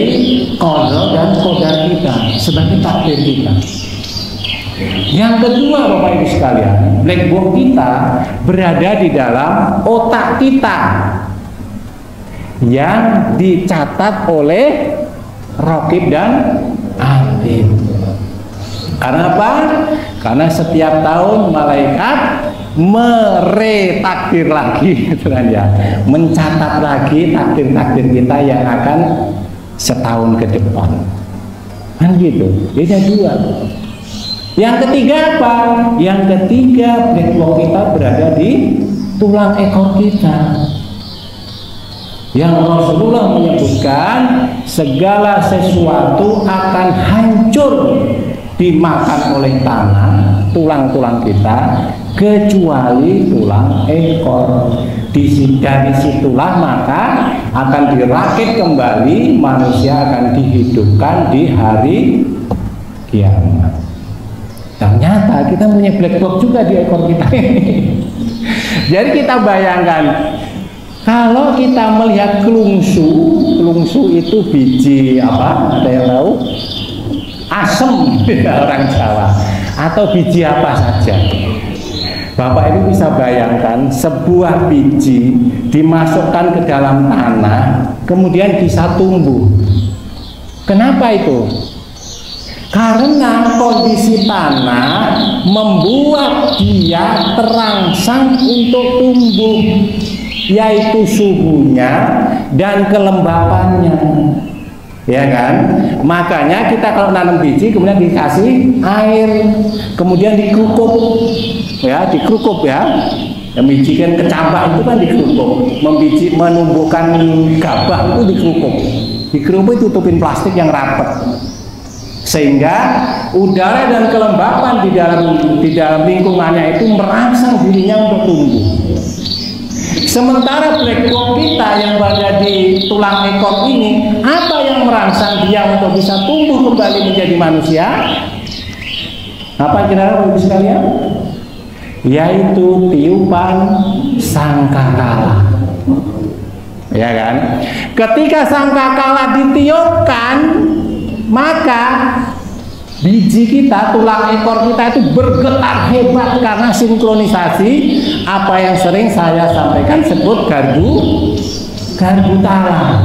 [SPEAKER 2] qada dan qadar kita, sebagai takdir kita. Yang kedua, Bapak Ibu sekalian, black box kita berada di dalam otak kita yang dicatat oleh Raqib dan Atid. Karena apa? Karena setiap tahun malaikat meretakdir lagi, gitu kan ya, mencatat lagi takdir-takdir kita yang akan setahun ke depan, kan gitu. Beda 2. Yang ketiga apa? Yang ketiga, black box kita berada di tulang ekor kita. Yang Rasulullah menyebutkan segala sesuatu akan hancur dimakan oleh tanah, tulang-tulang kita, kecuali tulang ekor. Dari situlah maka akan dirakit kembali, manusia akan dihidupkan di hari kiamat. Ternyata kita punya black box juga di ekor kita ini. Jadi kita bayangkan, kalau kita melihat kelungsu itu biji apa? Ada yang tahu? Asem orang Jawa, atau biji apa saja. Bapak Ibu bisa bayangkan sebuah biji dimasukkan ke dalam tanah, kemudian bisa tumbuh. Kenapa itu? Karena kondisi tanah membuat dia terangsang untuk tumbuh, yaitu suhunya dan kelembapannya. Ya kan? Makanya kita kalau nanam biji kemudian dikasih air, kemudian dikerukuk, ya, dikerukuk ya. Yang biji kan kecambah itu kan dikerukuk, menumbuhkan gabah itu dikerukuk. Dikerukuk itu tutupin plastik yang rapat, sehingga udara dan kelembapan di dalam lingkungannya itu merangsang dirinya untuk tumbuh. Sementara black box kita yang berada di tulang ekor ini, apa yang merangsang dia untuk bisa tumbuh kembali menjadi manusia? Apa kira-kira Bapak sekalian? Yaitu tiupan sangkakala. Ya kan? Ketika sangkakala ditiupkan, maka biji kita, tulang ekor kita itu bergetar hebat karena sinkronisasi apa yang sering saya sampaikan sebut garbu tala.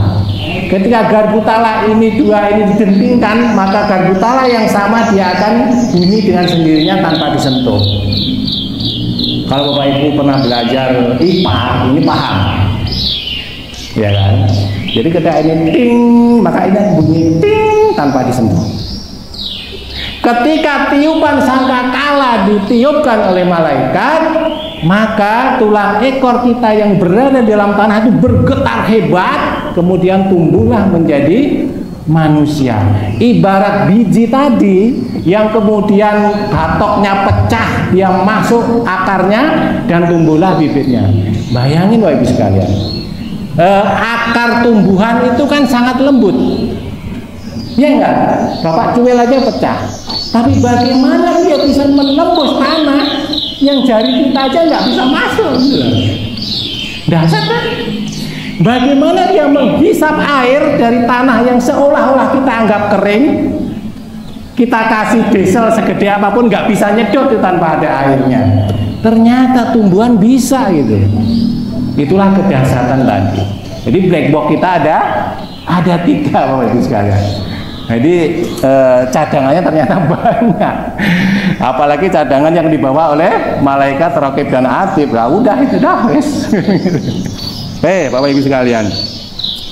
[SPEAKER 2] Ketika garbu tala ini dua ini didentingkan, maka garbu tala yang sama dia akan bunyi dengan sendirinya tanpa disentuh. Kalau Bapak Ibu pernah belajar IPA, ini paham, ya kan? Jadi ketika ini ting, maka ini bunyi ting tanpa disentuh. Ketika tiupan sangkakala ditiupkan oleh malaikat, maka tulang ekor kita yang berada di dalam tanah itu bergetar hebat, kemudian tumbuhlah menjadi manusia. Ibarat biji tadi yang kemudian batoknya pecah, dia masuk akarnya dan tumbuhlah bibitnya. Bayangin Bapak Ibu sekalian, akar tumbuhan itu kan sangat lembut, ya enggak? Bapak cuil aja pecah. Tapi bagaimana dia bisa menembus tanah yang jari kita aja nggak bisa masuk? Dasar kan? Bagaimana dia menghisap air dari tanah yang seolah-olah kita anggap kering? Kita kasih diesel segede apapun nggak bisa nyedot tanpa ada airnya. Ternyata tumbuhan bisa gitu. Itulah kedahsyatan tadi. Jadi black box kita ada 3 Bapak Ibu sekalian. Jadi cadangannya ternyata banyak.
[SPEAKER 1] Apalagi cadangan yang dibawa oleh malaikat Raqib dan Atid. Lah udah itu dah wes. Bapak Ibu sekalian.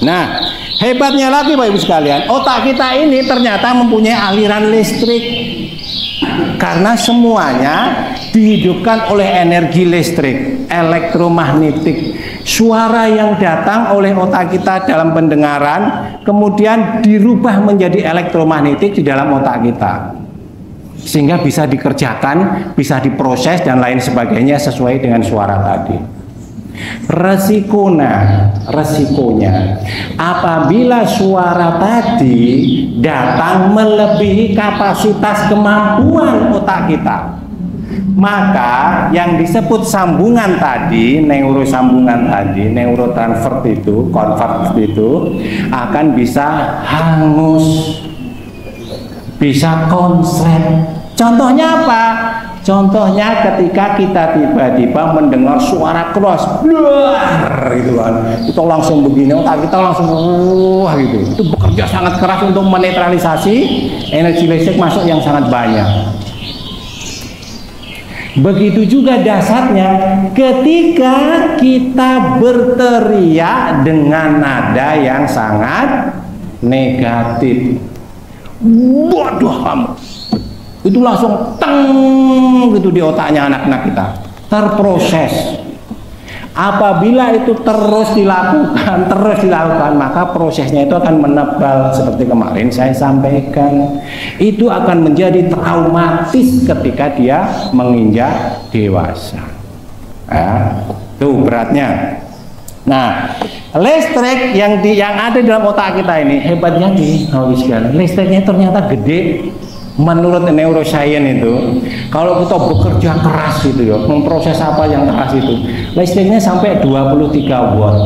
[SPEAKER 1] Nah, hebatnya lagi Bapak Ibu sekalian, otak kita ini ternyata mempunyai aliran listrik. Karena semuanya dihidupkan oleh energi listrik, elektromagnetik. Suara yang datang oleh otak kita dalam pendengaran kemudian dirubah menjadi elektromagnetik di dalam otak kita, sehingga bisa dikerjakan, bisa diproses dan lain sebagainya sesuai dengan suara tadi. Resikonya apabila suara tadi datang melebihi kapasitas kemampuan otak kita, maka yang disebut sambungan tadi, neurotransfer itu, convert itu akan bisa hangus, bisa konslet. Contohnya apa? Contohnya ketika kita tiba-tiba mendengar suara keras, gitu kan, itu langsung begini, otak kita langsung gitu. Itu bekerja sangat keras untuk menetralisasi energi listrik masuk yang sangat banyak. Begitu juga dasarnya ketika kita berteriak dengan nada yang sangat negatif. Waduh kamu, itu langsung teng gitu di otaknya anak-anak kita, terproses. Apabila itu terus dilakukan, maka prosesnya itu akan menebal seperti kemarin saya sampaikan. Itu akan menjadi traumatis ketika dia menginjak dewasa. Itu beratnya. Nah, listrik yang ada dalam otak kita ini hebatnya listriknya ternyata gede. Menurut neuroscience itu, kalau kita bekerja keras gitu ya, memproses apa yang keras itu, listriknya sampai 23 watt.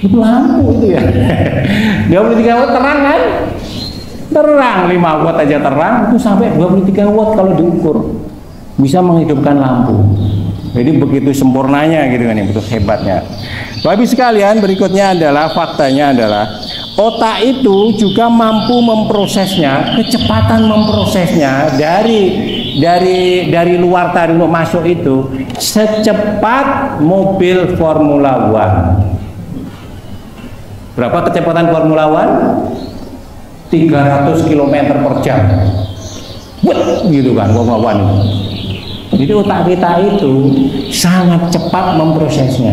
[SPEAKER 1] Itu lampu itu ya. 23 watt terang kan? Terang, 5 watt aja terang, itu sampai 23 watt kalau diukur. Bisa menghidupkan lampu. Jadi begitu sempurnanya gitu kan, ya, betul hebatnya. Bapak sekalian, berikutnya adalah faktanya adalah otak itu juga mampu memprosesnya, kecepatan memprosesnya dari luar tadi untuk masuk itu secepat mobil Formula One. Berapa kecepatan Formula One? 300 km per jam. Gitu kan, Formula One. Jadi otak kita itu sangat cepat memprosesnya.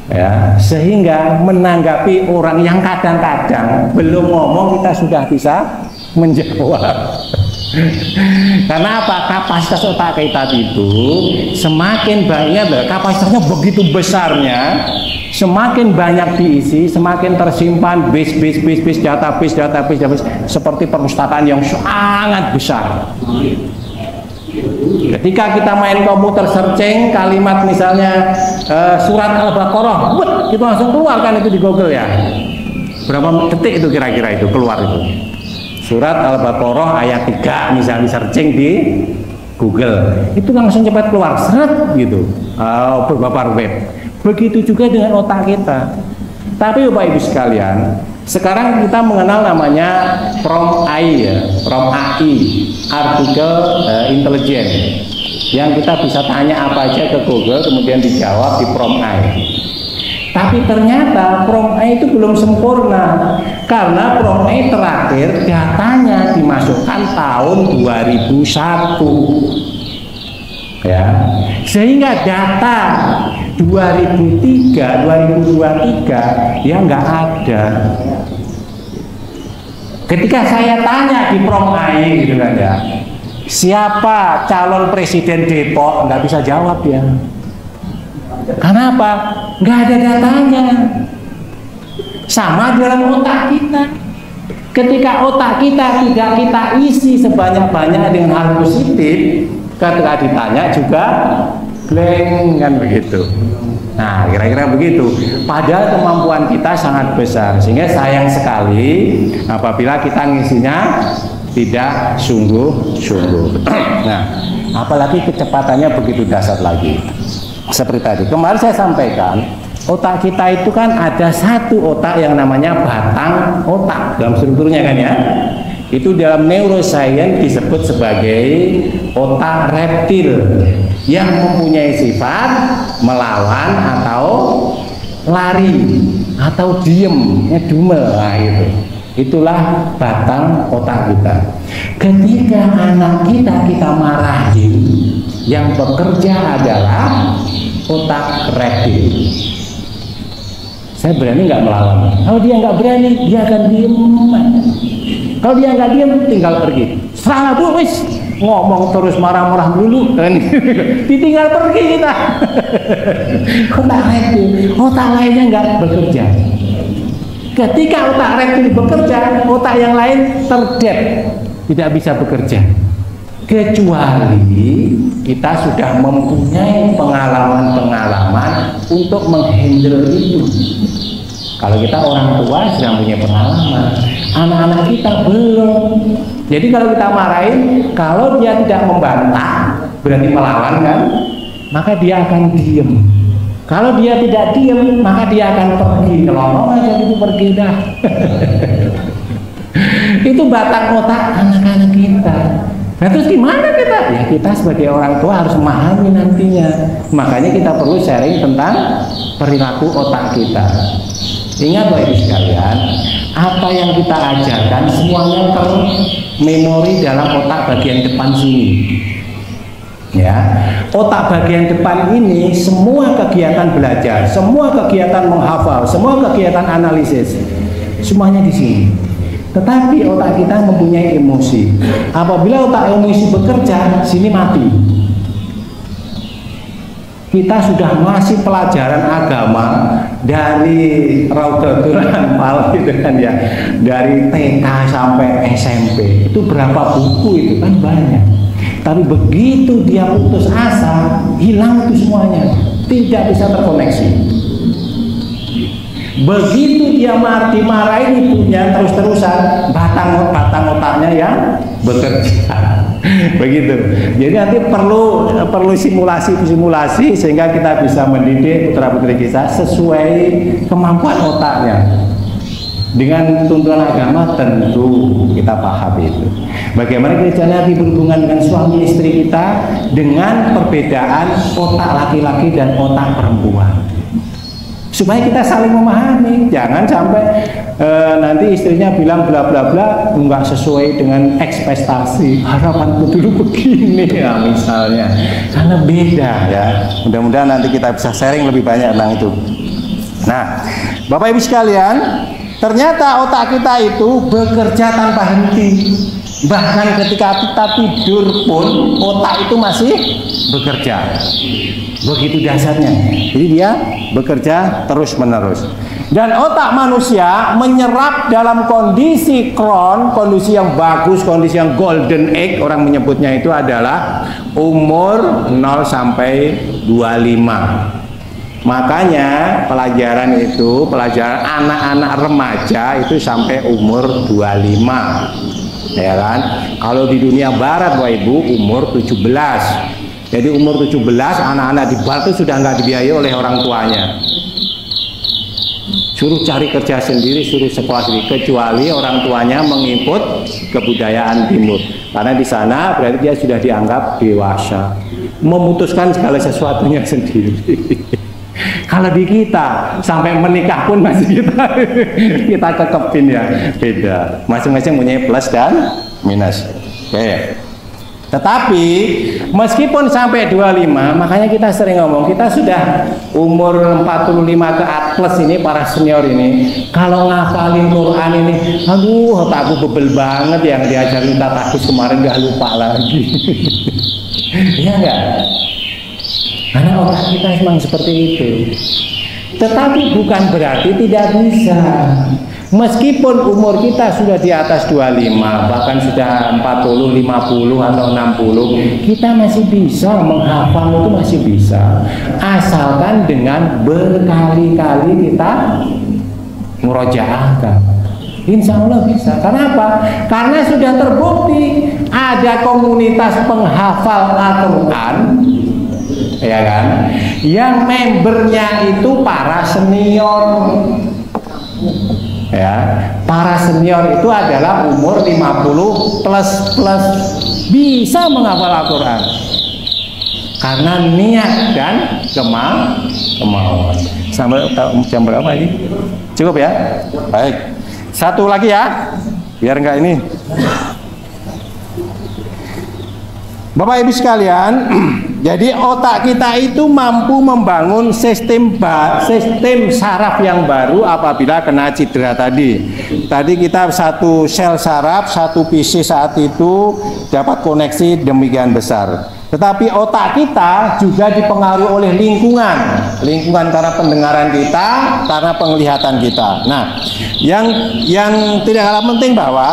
[SPEAKER 1] Ya, sehingga menanggapi orang yang kadang-kadang belum ngomong kita sudah bisa menjawab. Karena apa? Kapasitas otak kita itu semakin banyak, kapasitasnya begitu besarnya, semakin banyak diisi, semakin tersimpan base database seperti perpustakaan yang sangat besar. Ketika kita main komputer searching kalimat misalnya surat Al-Baqarah, itu langsung keluar kan itu di Google ya. Berapa detik itu kira-kira itu keluar itu. Surat Al-Baqarah ayat 3 misalnya searching di Google, itu langsung cepat keluar seret gitu. Beberapa web. Begitu juga dengan otak kita. Tapi Bapak Ibu sekalian, sekarang kita mengenal namanya prompt AI ya, prompt AI, artificial intelligence, yang kita bisa tanya apa aja ke Google kemudian dijawab di prompt AI. Tapi ternyata prompt AI itu belum sempurna, karena prompt AI terakhir datanya dimasukkan tahun 2001 ya, sehingga data 2023 ya nggak ada. Ketika saya tanya di prompt AI gitu kan ya, siapa calon presiden Depok, nggak bisa jawab ya. Kenapa? Nggak ada datanya. Sama dalam otak kita. Ketika otak kita tidak kita isi sebanyak-banyak dengan hal positif, ketika ditanya juga blank kan begitu. Nah, kira-kira begitu. Padahal kemampuan kita sangat besar, sehingga sayang sekali apabila kita ngisinya tidak sungguh-sungguh. Nah, apalagi kecepatannya begitu dahsyat lagi. Seperti tadi kemarin saya sampaikan, otak kita itu kan ada satu otak yang namanya batang otak dalam strukturnya kan ya. Itu dalam neuroscience disebut sebagai otak reptil yang mempunyai sifat melawan atau lari atau diem, ngedumel. Nah, itulah batang otak kita. Ketika anak kita marahin, yang bekerja adalah otak reptil. Saya berani nggak melawan. Kalau dia nggak berani, dia akan diem. Kalau dia nggak diem, tinggal pergi. Salah bu, wis ngomong terus marah-marah dulu, ditinggal pergi kita. Otak reptil, otak lainnya nggak bekerja. Ketika otak reptil bekerja, otak yang lain terdead, tidak bisa bekerja. Kecuali kita sudah mempunyai pengalaman-pengalaman untuk menghandle itu. Kalau kita orang tua sudah punya pengalaman, anak-anak kita belum. Jadi kalau kita marahin, kalau dia tidak membantah, berarti melawan kan, maka dia akan diem. Kalau dia tidak diem, maka dia akan pergi. Kelorong aja itu pergi dah. Itu batang otak anak-anak kita. Nah terus gimana kita? Ya kita sebagai orang tua harus memahami nantinya. Makanya kita perlu sharing tentang perilaku otak kita. Ingat Bapak Ibu sekalian, apa yang kita ajarkan semuanya termemori dalam otak bagian depan sini. Ya, otak bagian depan ini semua kegiatan belajar, semua kegiatan menghafal, semua kegiatan analisis, semuanya di sini. Tetapi otak kita mempunyai emosi. Apabila otak emosi bekerja, sini mati. Kita sudah ngasih pelajaran agama dari Raudatul Anfal gitu kan ya, dari TK sampai SMP. Itu berapa buku itu kan banyak. Tapi begitu dia putus asa, hilang itu semuanya, tidak bisa terkoneksi. Begitu dia dimarahin ibunya terus-terusan, batang otaknya yang bekerja. Begitu. Jadi nanti perlu simulasi sehingga kita bisa mendidik putra-putri kita sesuai kemampuan otaknya. Dengan tuntunan agama tentu kita paham itu. Bagaimana gereja Nabi berhubungan dengan suami istri kita dengan perbedaan otak laki-laki dan otak perempuan. Supaya kita saling memahami, jangan sampai nanti istrinya bilang bla bla bla nggak sesuai dengan ekspektasi, harapanku dulu begini ya misalnya, karena beda ya. Mudah-mudahan nanti kita bisa sharing lebih banyak tentang itu. Nah, Bapak Ibu sekalian, ternyata otak kita itu bekerja tanpa henti. Bahkan ketika kita tidur pun otak itu masih bekerja. Begitu dasarnya. Jadi dia bekerja terus-menerus. Dan otak manusia menyerap dalam kondisi crown, kondisi yang bagus, kondisi yang golden age, orang menyebutnya itu adalah umur 0 sampai 25. Makanya pelajaran anak-anak remaja itu sampai umur 25. Ya kan? Kalau di dunia barat Bapak Ibu umur 17. Jadi umur 17 anak-anak di barat itu sudah nggak dibiayai oleh orang tuanya. Suruh cari kerja sendiri, suruh sekolah sendiri, kecuali orang tuanya mengikut kebudayaan timur. Karena di sana berarti dia sudah dianggap dewasa, memutuskan segala sesuatunya sendiri. Kalau di kita sampai menikah pun masih kita kekepin ya, beda. Masing-masing punya plus dan minus. Oke. Tetapi meskipun sampai 25, makanya kita sering ngomong, kita sudah umur 45 ke atas ini, para senior ini, kalau ngafalin Quran ini, aduh otakku bebel banget, yang diajarin Tatakus kemarin gak lupa lagi. Iya enggak? Karena otak kita memang seperti itu. Tetapi bukan berarti tidak bisa. Meskipun umur kita sudah di atas 25, bahkan sudah 40, 50 atau 60, kita masih bisa menghafal, itu masih bisa. Asalkan dengan berkali-kali kita murojaahkan. Insya Allah bisa. Kenapa? Karena sudah terbukti ada komunitas penghafal Al-Quran, ya kan, yang membernya itu para senior.
[SPEAKER 2] Ya, para senior itu adalah umur 50 plus bisa menghafal Al-Quran karena niat dan kemauan. Sampai jam berapa ini? Cukup ya? Baik. Satu lagi ya, biar enggak ini. Bapak Ibu sekalian, jadi otak kita itu mampu membangun sistem saraf yang baru apabila kena cedera tadi. Tadi kita satu sel saraf, satu PC saat itu dapat koneksi demikian besar. Tetapi otak kita juga dipengaruhi oleh lingkungan karena pendengaran kita, karena penglihatan kita. Nah, yang tidak kalah penting bahwa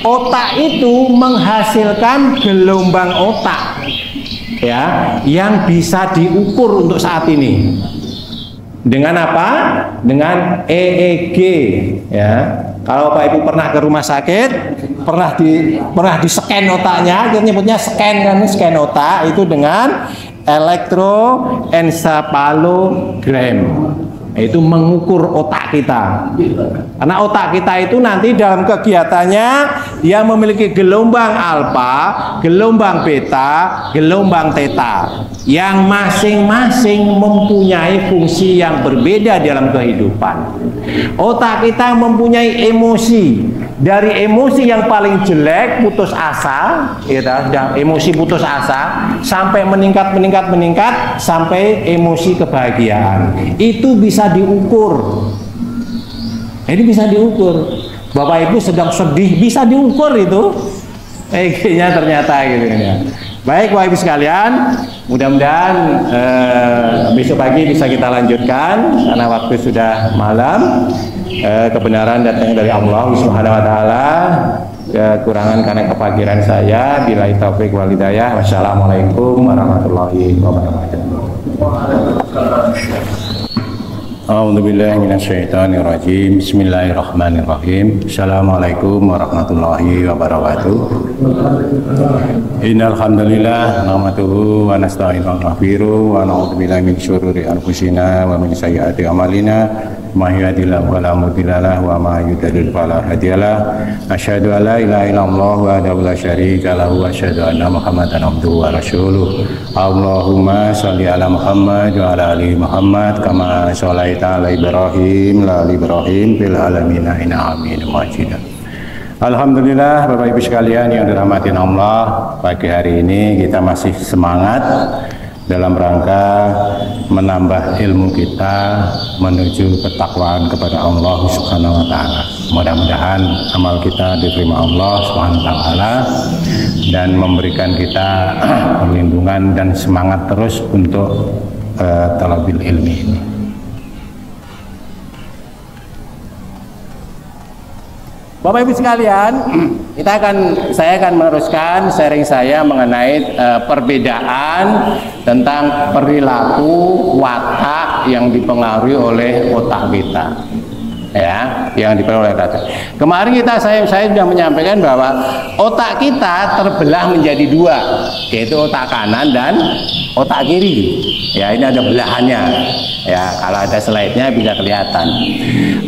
[SPEAKER 2] otak itu menghasilkan gelombang otak, ya, yang bisa diukur untuk saat ini. Dengan apa? Dengan EEG, ya. Kalau Pak Ibu pernah ke rumah sakit, pernah di scan otaknya, kita nyebutnya scan kan, scan otak itu dengan elektroencephalogram. Itu mengukur otak kita. Karena otak kita itu nanti dalam kegiatannya dia memiliki gelombang alfa, gelombang beta, gelombang theta yang masing-masing mempunyai fungsi yang berbeda dalam kehidupan. Otak kita mempunyai emosi. Dari emosi yang paling jelek, putus asa, emosi putus asa, sampai meningkat sampai emosi kebahagiaan. Itu bisa diukur. Ini bisa diukur. Bapak Ibu sedang sedih, bisa diukur itu. EEG-nya ternyata gitu ya. Baik Bapak Ibu sekalian, mudah-mudahan besok pagi bisa kita lanjutkan karena waktu sudah malam. Kebenaran datang dari Allah Subhanahu wa taala, kekurangan karena kefakiran saya. Billahi taufik wal hidayah. Wassalamualaikum warahmatullahi wabarakatuh. A'udzubillahi minasyaitonirrajim. Bismillahirrahmanirrahim. Assalamualaikum warahmatullahi wabarakatuh. Innal hamdalillah nahmaduhu wa nasta'inuhu wa nastaghfiruh wa na'udzu billahi min syururi anfusina wa min sayyiati a'malina. May yahdihillahu fala mudilla lahu wa may yudlil fala hadiyalah. Asyhadu an la ilaha illallah wahdahu la syarika lahu wa asyhadu anna Muhammadan abduhu wa rasuluh. Allahumma shalli ala Muhammad wa ala ali Muhammad kama shallaita ala Ibrahim wa ala Ibrahim fil alamin innaka Hamidum Majid. Alhamdulillah Bapak Ibu sekalian yang dirahmati Allah, pagi hari ini kita masih semangat dalam rangka menambah ilmu kita menuju ketakwaan kepada Allah Subhanahu wa taala. Mudah-mudahan amal kita diterima Allah Subhanahu wa taala dan memberikan kita perlindungan dan semangat terus untuk talabil ilmi ini. Bapak Ibu sekalian, saya akan meneruskan sharing saya mengenai perbedaan tentang perilaku watak yang dipengaruhi oleh otak kita, ya, yang dipengaruhi oleh otak. Kemarin saya sudah menyampaikan bahwa otak kita terbelah menjadi dua, yaitu otak kanan dan otak kiri. Ya, ini ada belahannya. Ya, kalau ada slide-nya bisa kelihatan.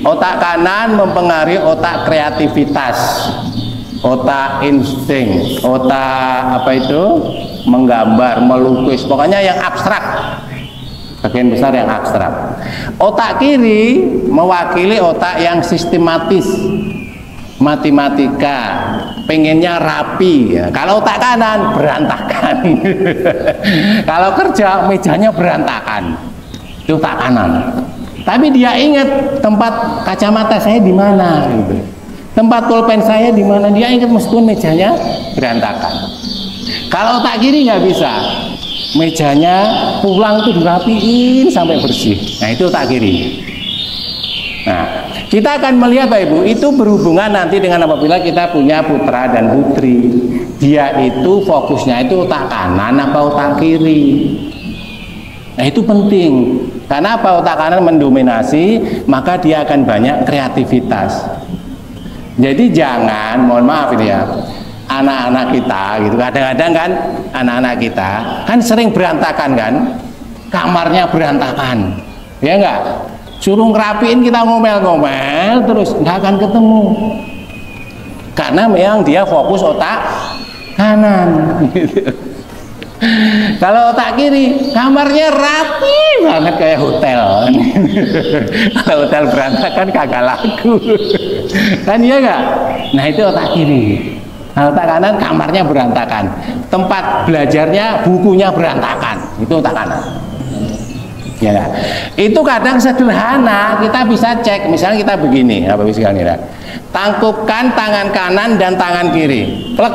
[SPEAKER 2] Otak kanan mempengaruhi otak kreativitas, otak insting, otak menggambar, melukis, pokoknya yang abstrak. Bagian besar yang abstrak. Otak kiri mewakili otak yang sistematis, matematika, pengennya rapi. Ya. Kalau otak kanan berantakan. Kalau kerja mejanya berantakan, itu otak kanan. Tapi dia ingat tempat kacamata saya di mana, gitu. Tempat pulpen saya di mana, dia ingat meskipun mejanya berantakan. Kalau otak kiri nggak bisa, mejanya pulang itu dirapiin sampai bersih. Nah, itu otak kiri. Nah, kita akan melihat Bapak Ibu, itu berhubungan nanti dengan apabila kita punya putra dan putri. Dia itu fokusnya itu otak kanan apa otak kiri. Nah, itu penting. Karena apa? Otak kanan mendominasi, maka dia akan banyak kreativitas. Jadi jangan, mohon maaf ini ya, anak-anak kita gitu, kadang-kadang kan anak-anak kita kan sering berantakan kan, kamarnya berantakan, ya enggak?
[SPEAKER 1] Suruh ngerapiin kita ngomel-ngomel terus nggak akan ketemu. Karena memang dia fokus otak kanan gitu. Kalau otak kiri kamarnya rapi banget kayak hotel. Kalau hotel berantakan kagak laku. Kan iya nggak? Nah itu otak kiri. Nah, otak kanan kamarnya berantakan, tempat belajarnya bukunya berantakan, itu otak kanan. Ya, itu kadang sederhana kita bisa cek. Misalnya kita begini, Bapak Ibu sekalian, ya. Tangkupkan tangan kanan dan tangan kiri, plek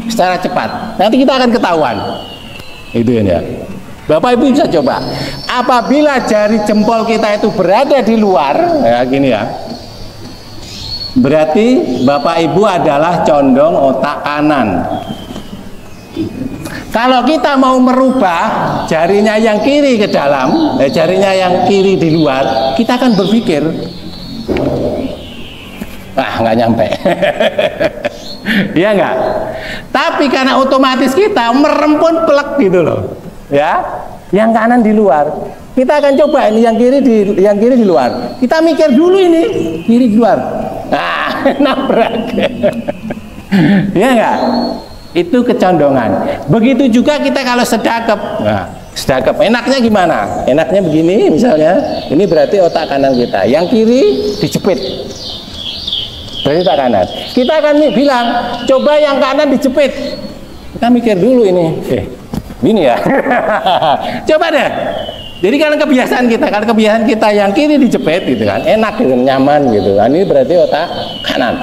[SPEAKER 1] secara cepat. Nanti kita akan ketahuan. Itu ya. Bapak Ibu bisa coba. Apabila jari jempol kita itu berada di luar, ya gini ya. Berarti Bapak Ibu adalah condong otak kanan. Kalau kita mau merubah jarinya yang kiri ke dalam, jarinya yang kiri di luar, kita akan berpikir, nggak nyampe. Iya nggak? Tapi karena otomatis kita merempun plek gitu loh, ya, yang kanan di luar. Kita akan coba ini yang kiri di luar. Kita mikir dulu ini kiri di luar. Nabrak. Iya nggak? Itu kecondongan. Begitu juga kita kalau sedekap. Nah, sedekap enaknya gimana? Enaknya begini misalnya. Ini berarti otak kanan kita. Yang kiri dijepit. Berarti otak kanan. Kita akan bilang, coba yang kanan dijepit. Kita mikir dulu ini. Gini ya. Coba deh. Jadi kalau kebiasaan kita yang kiri dijepit gitu kan, enak gitu, nyaman gitu. Ini berarti otak kanan.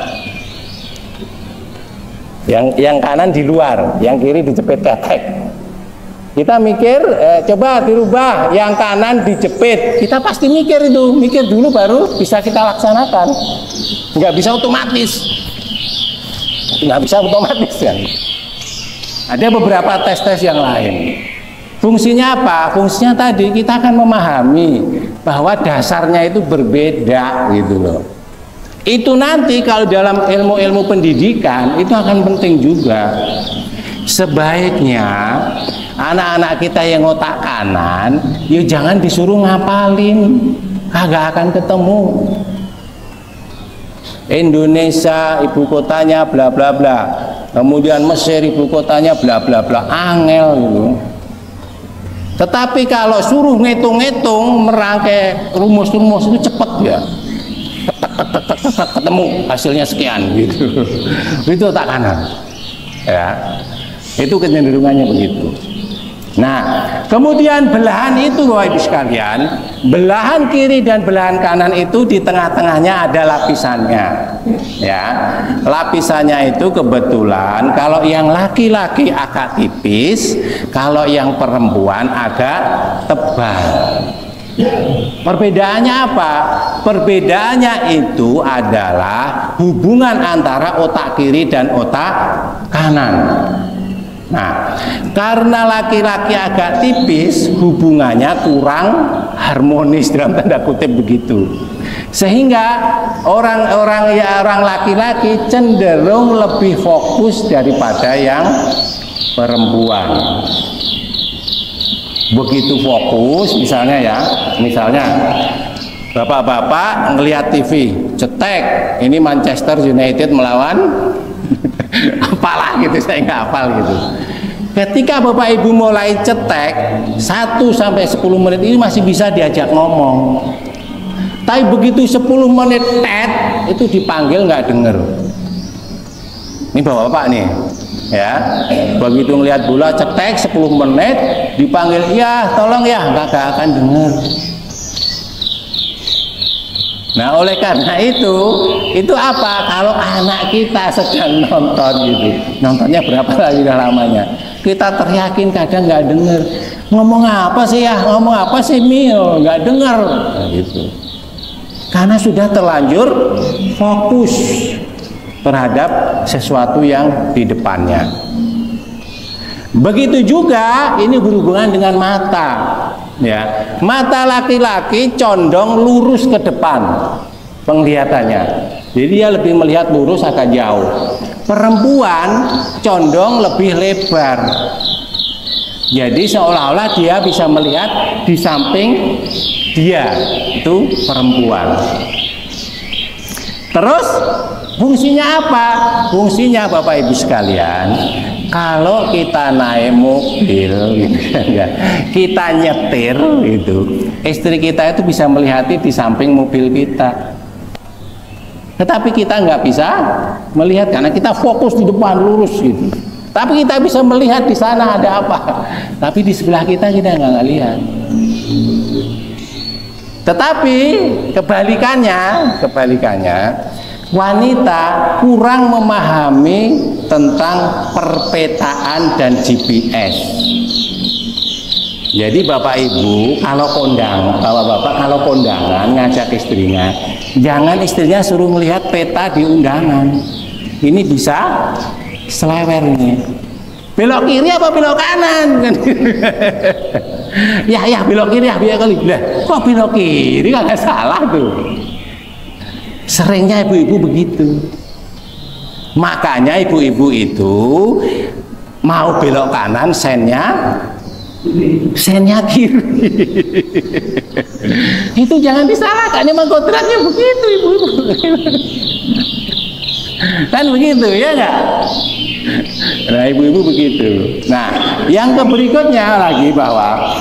[SPEAKER 1] Yang kanan di luar, yang kiri dijepit ketek. Kita mikir, coba dirubah, yang kanan dijepit. Kita pasti mikir itu, mikir dulu baru bisa kita laksanakan. Nggak bisa otomatis, kan. Ada beberapa tes yang lain. Fungsinya apa? Fungsinya tadi kita akan memahami bahwa dasarnya itu berbeda gitu loh. Itu nanti kalau dalam ilmu-ilmu pendidikan itu akan penting juga. Sebaiknya anak-anak kita yang otak kanan, ya jangan disuruh ngapalin, kagak akan ketemu. Indonesia ibu kotanya bla bla bla, kemudian Mesir ibu kotanya bla bla bla, angel gitu. Tetapi kalau suruh ngitung-ngitung, merangkai rumus-rumus itu cepet ya. Ketemu hasilnya sekian gitu. Itu otak kanan. Ya. Itu kecenderungannya begitu. Nah, kemudian belahan itu Bapak Ibu sekalian, belahan kiri dan belahan kanan itu di tengah-tengahnya ada lapisannya. Ya. Lapisannya itu kebetulan kalau yang laki-laki agak tipis, kalau yang perempuan agak tebal. Perbedaannya apa? Perbedaannya itu adalah hubungan antara otak kiri dan otak kanan. Nah, karena laki-laki agak tipis, hubungannya kurang harmonis dalam tanda kutip begitu. Sehingga orang laki-laki cenderung lebih fokus daripada yang perempuan. Begitu fokus, misalnya bapak-bapak ngelihat TV, cetek, ini Manchester United melawan apalah gitu, saya nggak hafal gitu. Ketika Bapak Ibu mulai cetek 1-10 menit ini masih bisa diajak ngomong. Tapi begitu 10 menit itu dipanggil nggak denger. Ini bapak-bapak nih, ya. Begitu ngelihat bola cetek 10 menit dipanggil, ya tolong ya, nggak akan denger. Nah, oleh karena itu apa? Kalau anak kita sedang nonton gitu, nontonnya berapa lagi dah lamanya, kita teriakin kadang nggak denger. Ngomong apa sih ya? Ngomong apa sih Mil? Nggak denger. Nah, gitu. Karena sudah terlanjur fokus terhadap sesuatu yang di depannya. Begitu juga ini berhubungan dengan mata. Ya, mata laki-laki condong lurus ke depan penglihatannya, jadi dia lebih melihat lurus agak jauh. Perempuan condong lebih lebar, jadi seolah-olah dia bisa melihat di samping dia. itu perempuan. Terus fungsinya apa? Fungsinya Bapak Ibu sekalian, kalau kita naik mobil gitu ya, kita nyetir gitu, istri kita itu bisa melihat di samping mobil kita. Tetapi kita nggak bisa melihat karena kita fokus di depan lurus gitu. Tapi kita bisa melihat di sana ada apa. Tapi di sebelah kita nggak lihat. Tetapi kebalikannya, wanita kurang memahami tentang perpetaan dan GPS. Jadi Bapak Ibu kalau bapak kalau kondangan ngajak istrinya, jangan istrinya suruh melihat peta di undangan. Ini bisa selewer ini. Belok kiri apa belok kanan? ya belok kiri ya biar kali. Lah, kok belok kiri nggak salah tuh. Seringnya ibu-ibu begitu. Makanya ibu-ibu itu mau belok kanan sennya kiri. Itu jangan disalahkan, memang kodratnya begitu ibu-ibu. Kan begitu ya enggak? Nah ibu-ibu begitu. Nah yang berikutnya lagi bahwa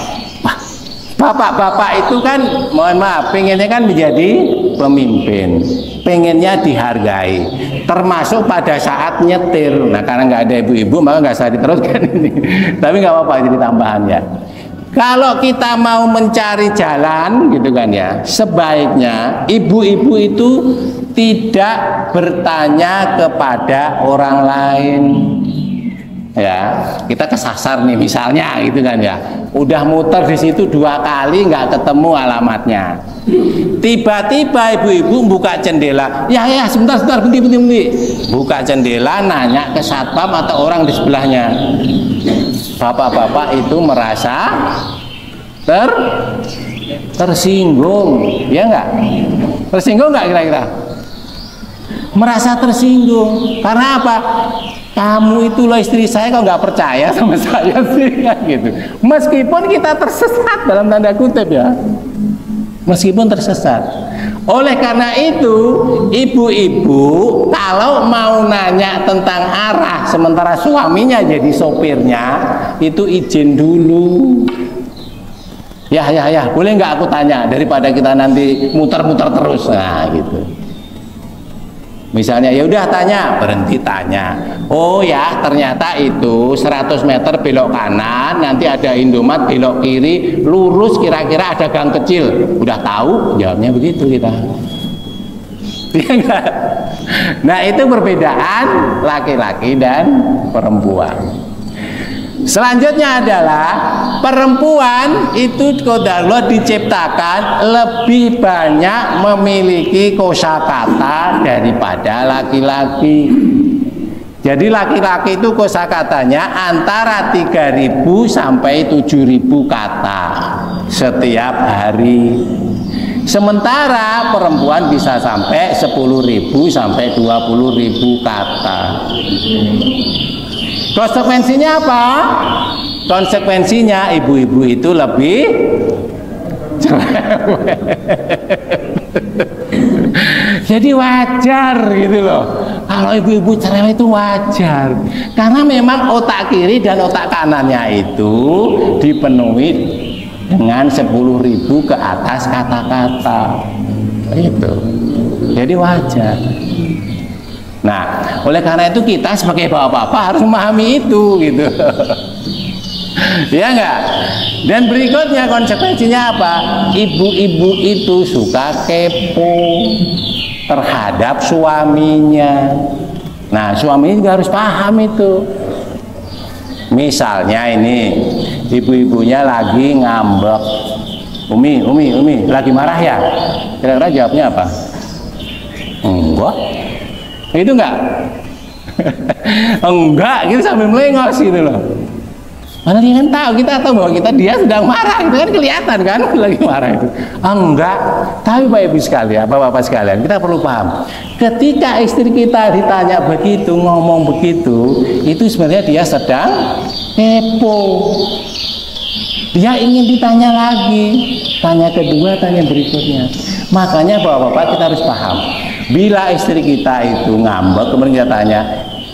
[SPEAKER 1] bapak-bapak itu kan mohon maaf pengennya kan menjadi pemimpin, pengennya dihargai, termasuk pada saat nyetir. Nah karena nggak ada ibu-ibu maka nggak usah diteruskan ini. Tapi nggak apa-apa jadi tambahannya. Kalau kita mau mencari jalan gitu kan ya, sebaiknya ibu-ibu itu tidak bertanya kepada orang lain. Ya, kita kesasar nih misalnya gitu kan ya. Udah muter di situ 2 kali nggak ketemu alamatnya. Tiba-tiba ibu-ibu buka jendela. Ya sebentar berhenti. Buka jendela nanya ke satpam atau orang di sebelahnya. Bapak-bapak itu merasa tersinggung, ya enggak? Tersinggung enggak kira-kira? Merasa tersinggung. Karena apa? Kamu itu loh istri saya kok nggak percaya sama saya sih, gitu. Meskipun kita tersesat dalam tanda kutip ya. Meskipun tersesat. Oleh karena itu, ibu-ibu kalau mau nanya tentang arah sementara suaminya jadi sopirnya, itu izin dulu. Ya, boleh nggak aku tanya daripada kita nanti muter-muter terus, nah gitu. Misalnya ya udah tanya, berhenti tanya. Oh ya, ternyata itu 100 meter belok kanan, nanti ada Indomaret belok kiri, lurus kira-kira ada gang kecil. Udah tahu? Jawabnya begitu kita. Iya enggak? Nah, itu perbedaan laki-laki dan perempuan. Selanjutnya adalah perempuan itu qadarullah diciptakan lebih banyak memiliki kosakata daripada laki-laki. Jadi laki-laki itu kosakatanya antara 3.000 sampai 7.000 kata setiap hari. Sementara perempuan bisa sampai 10.000 sampai 20.000 kata. Konsekuensinya apa? Konsekuensinya ibu-ibu itu lebih cerewet. Jadi wajar gitu loh. Kalau ibu-ibu cerewet itu wajar. Karena memang otak kiri dan otak kanannya itu dipenuhi dengan 10.000 ke atas kata-kata. Itu. Jadi wajar. Nah, oleh karena itu kita sebagai bapak-bapak harus memahami itu gitu. Ya enggak? Dan berikutnya konsekuensinya apa? Ibu-ibu itu suka kepo terhadap suaminya. Nah, suaminya juga harus paham itu. Misalnya ini ibu-ibunya lagi ngambek. Umi, lagi marah ya? Kira-kira jawabnya apa? Enggak. Itu enggak? Enggak, gitu sambil melengos gitu loh. Mana dia kan tahu, kita tahu bahwa dia sedang marah, itu kan kelihatan kan lagi marah itu. Enggak, tapi Bapak Ibu sekalian, Bapak-bapak sekalian, kita perlu paham. Ketika istri kita ditanya begitu, ngomong begitu, itu sebenarnya dia sedang kepo. Dia ingin ditanya lagi, tanya kedua, tanya berikutnya. Makanya bapak-bapak kita harus paham, bila istri kita itu ngambek, kemudian kita tanya,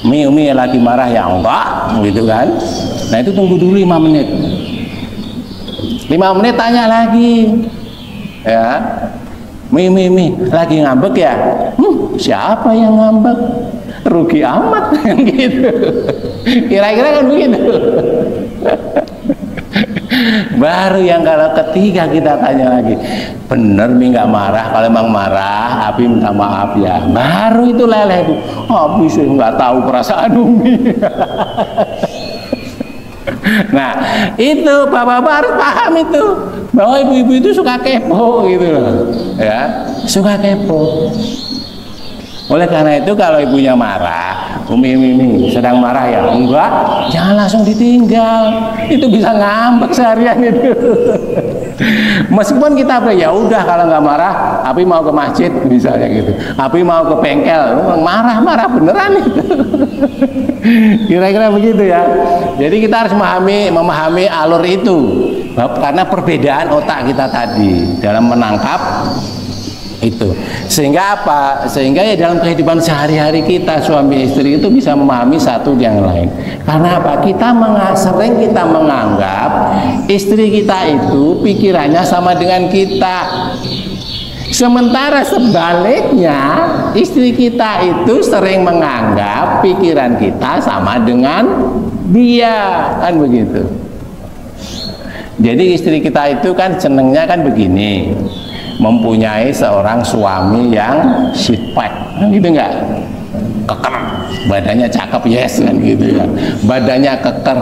[SPEAKER 1] Umi lagi marah ya? Enggak, gitu kan. Nah itu tunggu dulu 5 menit. 5 menit tanya lagi, ya, Mi lagi ngambek ya? Siapa yang ngambek? Rugi amat kan gitu. Kira-kira kan begitu. Baru yang kalau ketiga kita tanya lagi, bener Mi nggak marah? Kalau emang marah, Abi minta maaf ya. Baru itu leleh itu, Abi sih nggak tahu perasaan Umi. Nah itu bapak-bapak harus paham itu, bahwa ibu-ibu itu suka kepo gitu loh, ya, suka kepo. Oleh karena itu kalau ibunya marah, Umi sedang marah ya? Enggak, jangan langsung ditinggal. Itu bisa ngambek seharian itu. Meskipun kita ya udah kalau nggak marah, Abi mau ke masjid misalnya gitu. Abi mau ke bengkel, marah beneran itu. Kira-kira begitu ya. Jadi kita harus memahami alur itu, karena perbedaan otak kita tadi dalam menangkap itu. Sehingga apa? Sehingga ya dalam kehidupan sehari-hari kita suami istri itu bisa memahami satu yang lain. Karena apa? Sering kita menganggap istri kita itu pikirannya sama dengan kita. Sementara sebaliknya istri kita itu sering menganggap pikiran kita sama dengan dia, kan begitu. Jadi istri kita itu kan senengnya kan begini, mempunyai seorang suami yang six-pack, gitu enggak? Keker, badannya cakep, yes kan gitu ya, badannya keker,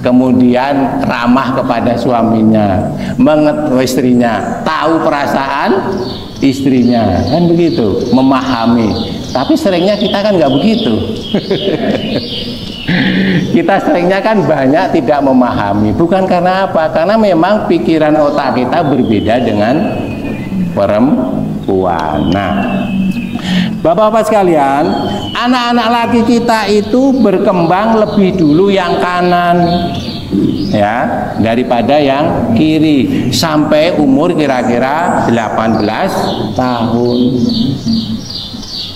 [SPEAKER 1] kemudian ramah kepada suaminya, mengerti istrinya, tahu perasaan istrinya, kan begitu, memahami. Tapi seringnya kita kan nggak begitu. Kita seringnya kan banyak tidak memahami, bukan karena apa? Karena memang pikiran otak kita berbeda dengan perempuan. Nah, bapak-bapak sekalian, anak-anak laki kita itu berkembang lebih dulu yang kanan, ya, daripada yang kiri, sampai umur kira-kira 18 tahun.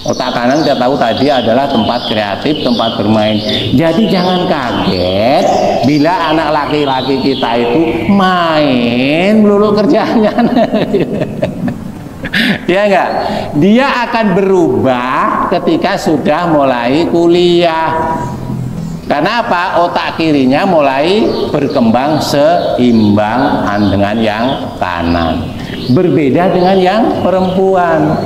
[SPEAKER 1] Otak kanan kita tahu tadi adalah tempat kreatif, tempat bermain. Jadi jangan kaget bila anak laki-laki kita itu main melulu kerjanya. Ya enggak? Dia akan berubah ketika sudah mulai kuliah. Karena apa? Otak kirinya mulai berkembang seimbang dengan yang kanan. Berbeda dengan yang perempuan.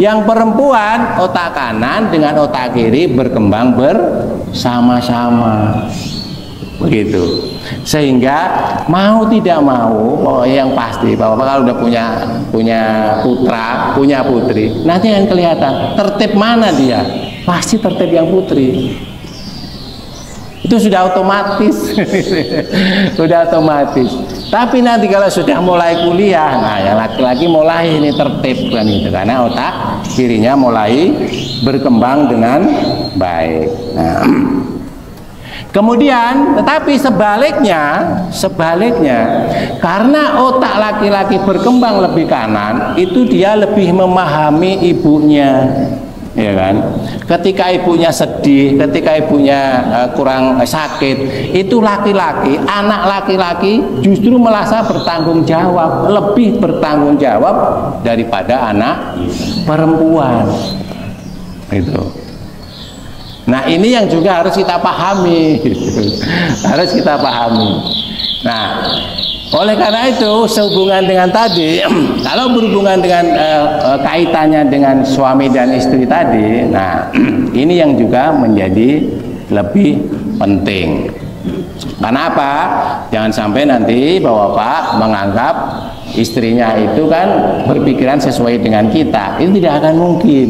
[SPEAKER 1] Yang perempuan otak kanan dengan otak kiri berkembang bersama-sama. Begitu. Sehingga mau tidak mau, yang pasti bapak kalau udah punya putra, punya putri, nanti akan kelihatan tertib mana dia. Pasti tertib yang putri. Itu sudah otomatis. Sudah otomatis. Tapi nanti kalau sudah mulai kuliah, nah yang laki-laki mulai ini tertib kan itu, karena otak kirinya mulai berkembang dengan baik. Nah, kemudian tetapi sebaliknya karena otak laki-laki berkembang lebih kanan, itu dia lebih memahami ibunya. Ya kan, ketika ibunya sedih, ketika ibunya kurang sakit, itu laki-laki, anak laki-laki justru merasa bertanggung jawab, lebih bertanggung jawab daripada anak perempuan. Itu. Nah ini yang juga harus kita pahami, harus kita pahami. Nah, oleh karena itu sehubungan dengan tadi, kalau berhubungan dengan kaitannya dengan suami dan istri tadi, nah ini yang juga menjadi lebih penting. Kenapa? Jangan sampai nanti bapak menganggap istrinya itu kan berpikiran sesuai dengan kita. Itu tidak akan mungkin.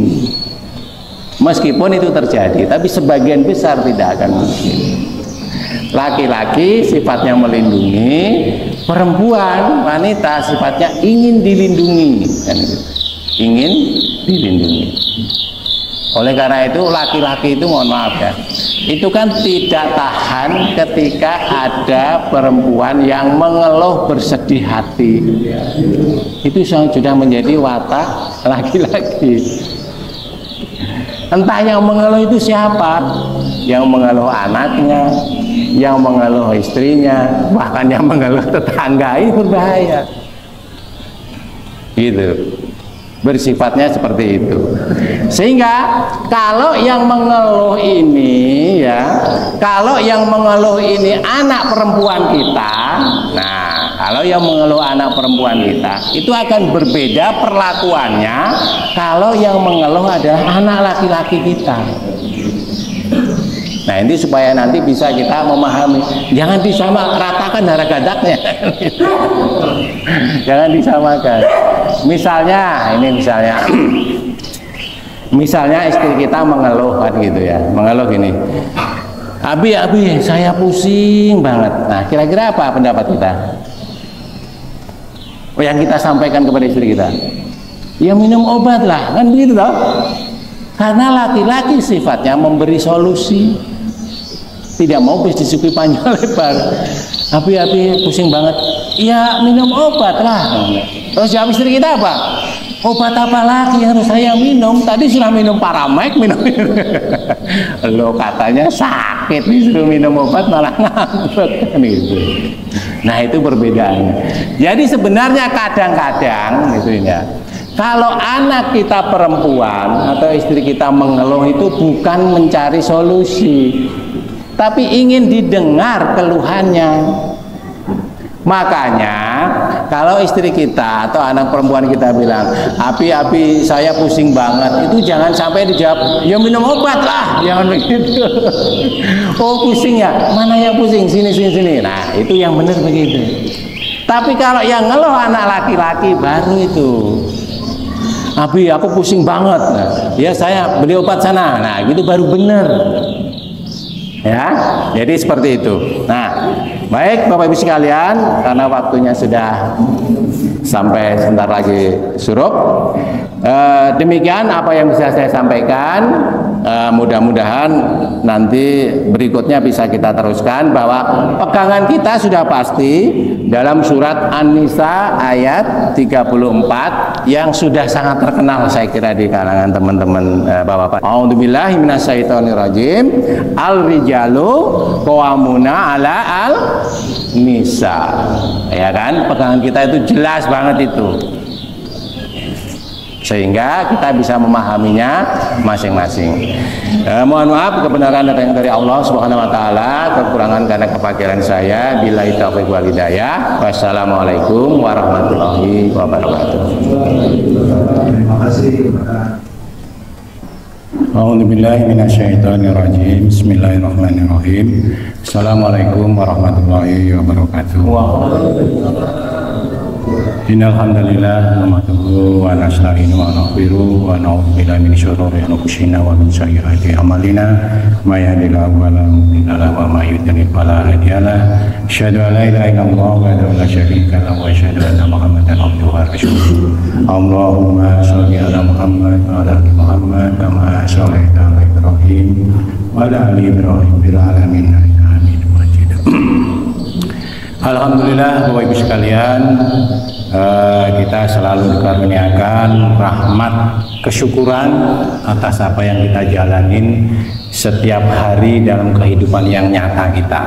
[SPEAKER 1] Meskipun itu terjadi, tapi sebagian besar tidak akan mungkin. Laki-laki sifatnya melindungi, perempuan, wanita sifatnya ingin dilindungi, kan? Ingin dilindungi. Oleh karena itu laki-laki itu mohon maaf ya, itu kan tidak tahan ketika ada perempuan yang mengeluh bersedih hati. Itu sudah menjadi watak laki-laki. Entah yang mengeluh itu siapa, yang mengeluh anaknya, yang mengeluh istrinya, bahkan yang mengeluh tetangga, itu berbahaya. Gitu. Bersifatnya seperti itu. Sehingga kalau yang mengeluh ini ya, kalau yang mengeluh ini anak perempuan kita, nah kalau yang mengeluh anak perempuan kita itu akan berbeda perlakuannya kalau yang mengeluh adalah anak laki-laki kita. Nah ini supaya nanti bisa kita memahami, jangan disamaratakan darah gadaknya. Jangan disamakan. Misalnya misalnya istri kita mengeluh kan gitu ya, mengeluh gini, Abi saya pusing banget. Nah kira-kira apa pendapat kita? Oh, yang kita sampaikan kepada istri kita, ya minum obat lah, kan begitu toh? Karena laki-laki sifatnya memberi solusi, tidak mau disuguhi panjang lebar. Abi pusing banget, ya minum obat lah. Terus jawab istri kita apa? Obat apa lagi harus saya minum? Tadi sudah minum Paramek, minum. Lo katanya sakit, disuruh minum obat malah ngambek kan gitu. Nah itu perbedaannya. Jadi sebenarnya kadang-kadang gitu ya, kalau anak kita perempuan atau istri kita mengeluh itu bukan mencari solusi, tapi ingin didengar keluhannya. Makanya kalau istri kita atau anak perempuan kita bilang, Abi saya pusing banget, itu jangan sampai dijawab, ya minum obat lah, jangan begitu. Oh pusing ya, mana yang pusing, sini. Nah itu yang benar begitu. Tapi kalau yang ngeluh anak laki-laki baru itu, Abi aku pusing banget, nah, ya saya beli obat sana, nah gitu baru benar. Ya, jadi seperti itu. Nah, baik Bapak Ibu sekalian, karena waktunya sudah sampai sebentar lagi surup. Demikian apa yang bisa saya sampaikan. Mudah-mudahan nanti berikutnya bisa kita teruskan, bahwa pegangan kita sudah pasti dalam surat An-Nisa ayat 34 yang sudah sangat terkenal saya kira di kalangan teman-teman Bapak-bapak. A'udzubillahi minasyaitonirrajim. Al-rijalu qawwamuna 'ala al-nisa. Ya kan? Pegangan kita itu jelas banget itu. Sehingga kita bisa memahaminya masing-masing. Mohon maaf kebenaran datang dari Allah Subhanahu wa taala, kekurangan karena kepakiran saya. Billahi taufiq wal hidayah. Wassalamualaikum warahmatullahi wabarakatuh.
[SPEAKER 2] Terima kasih. A'udzubillahi minasyaitonirrajim. Bismillahirrahmanirrahim. Assalamualaikum warahmatullahi wabarakatuh. Innal hamdalillah nahmaduhu wa nasta'inu wa nastaghfiruh wa na'udzu billahi min syururi anfusina wa min sayyiati a'malina may yahdihillahu fala mudilla lahu wa may yudlil fala hadiya lahu. Asyhadu an la ilaha illallah wahdahu la syarika lahu wa asyhadu anna Muhammadan abduhu wa rasuluh. Allahumma shalli ala Muhammad wa ala ali Muhammad kama shallaita ala Ibrahim wa ala ali Ibrahim fil alamin innaka Hamidum Majid. Alhamdulillah Bapak Ibu sekalian, kita selalu dikaruniakan rahmat kesyukuran atas apa yang kita jalanin setiap hari dalam kehidupan yang nyata kita.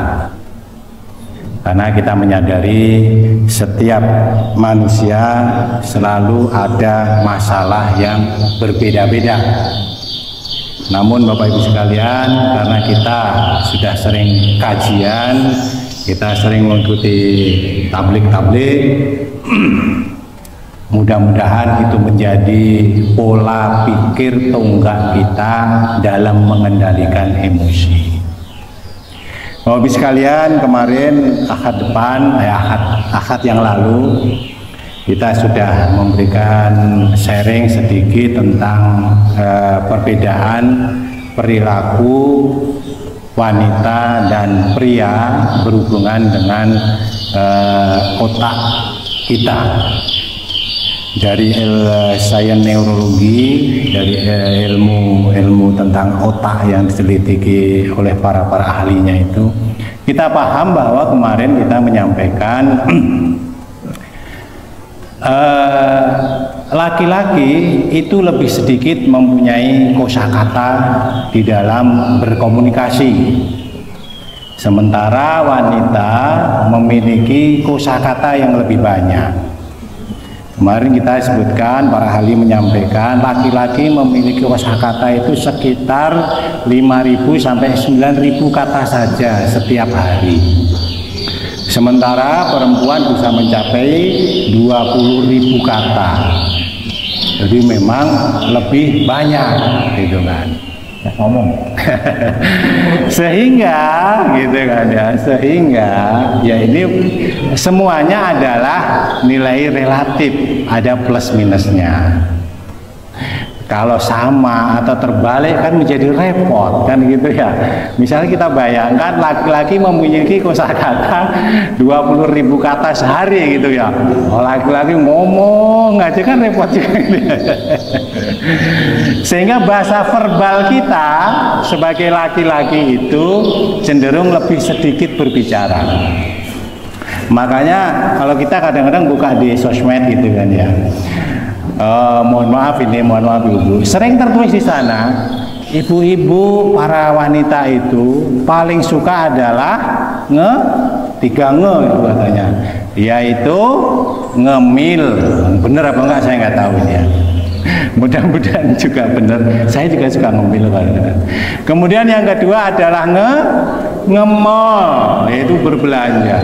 [SPEAKER 2] Karena kita menyadari setiap manusia selalu ada masalah yang berbeda-beda. Namun Bapak Ibu sekalian, karena kita sudah sering kajian, kita sering mengikuti tablik-tablik, mudah-mudahan itu menjadi pola pikir tonggak kita dalam mengendalikan emosi. Bapak Ibu sekalian, kemarin Ahad yang lalu kita sudah memberikan sharing sedikit tentang perbedaan perilaku wanita dan pria berhubungan dengan otak kita. dari sains neurologi, dari ilmu tentang otak yang diselidiki oleh para ahlinya itu, kita paham bahwa kemarin kita menyampaikan laki-laki itu lebih sedikit mempunyai kosakata di dalam berkomunikasi, sementara wanita memiliki kosakata yang lebih banyak. Kemarin kita sebutkan, para ahli menyampaikan laki-laki memiliki kosakata itu sekitar 5.000 sampai 9.000 kata saja setiap hari. Sementara perempuan bisa mencapai 20.000 kata. Jadi memang lebih banyak gitu kan. Ngomong. Sehingga gitu kan ya, sehingga ya ini semuanya adalah nilai relatif, ada plus minusnya. Kalau sama atau terbalik kan menjadi repot kan gitu ya. Misalnya kita bayangkan laki-laki memiliki kosakata 20.000 kata sehari gitu ya. Oh, laki-laki ngomong aja kan repot juga gitu ya. Sehingga bahasa verbal kita sebagai laki-laki itu cenderung lebih sedikit berbicara. Makanya kalau kita kadang-kadang buka di sosmed gitu kan ya. Mohon maaf ibu, sering tertulis di sana, ibu-ibu para wanita itu paling suka adalah tiga itu katanya, yaitu ngemil. Bener apa enggak saya nggak tahu ya. Mudah-mudahan juga benar. Saya juga suka ngemil. Kemudian yang kedua adalah nge-mall, yaitu berbelanja.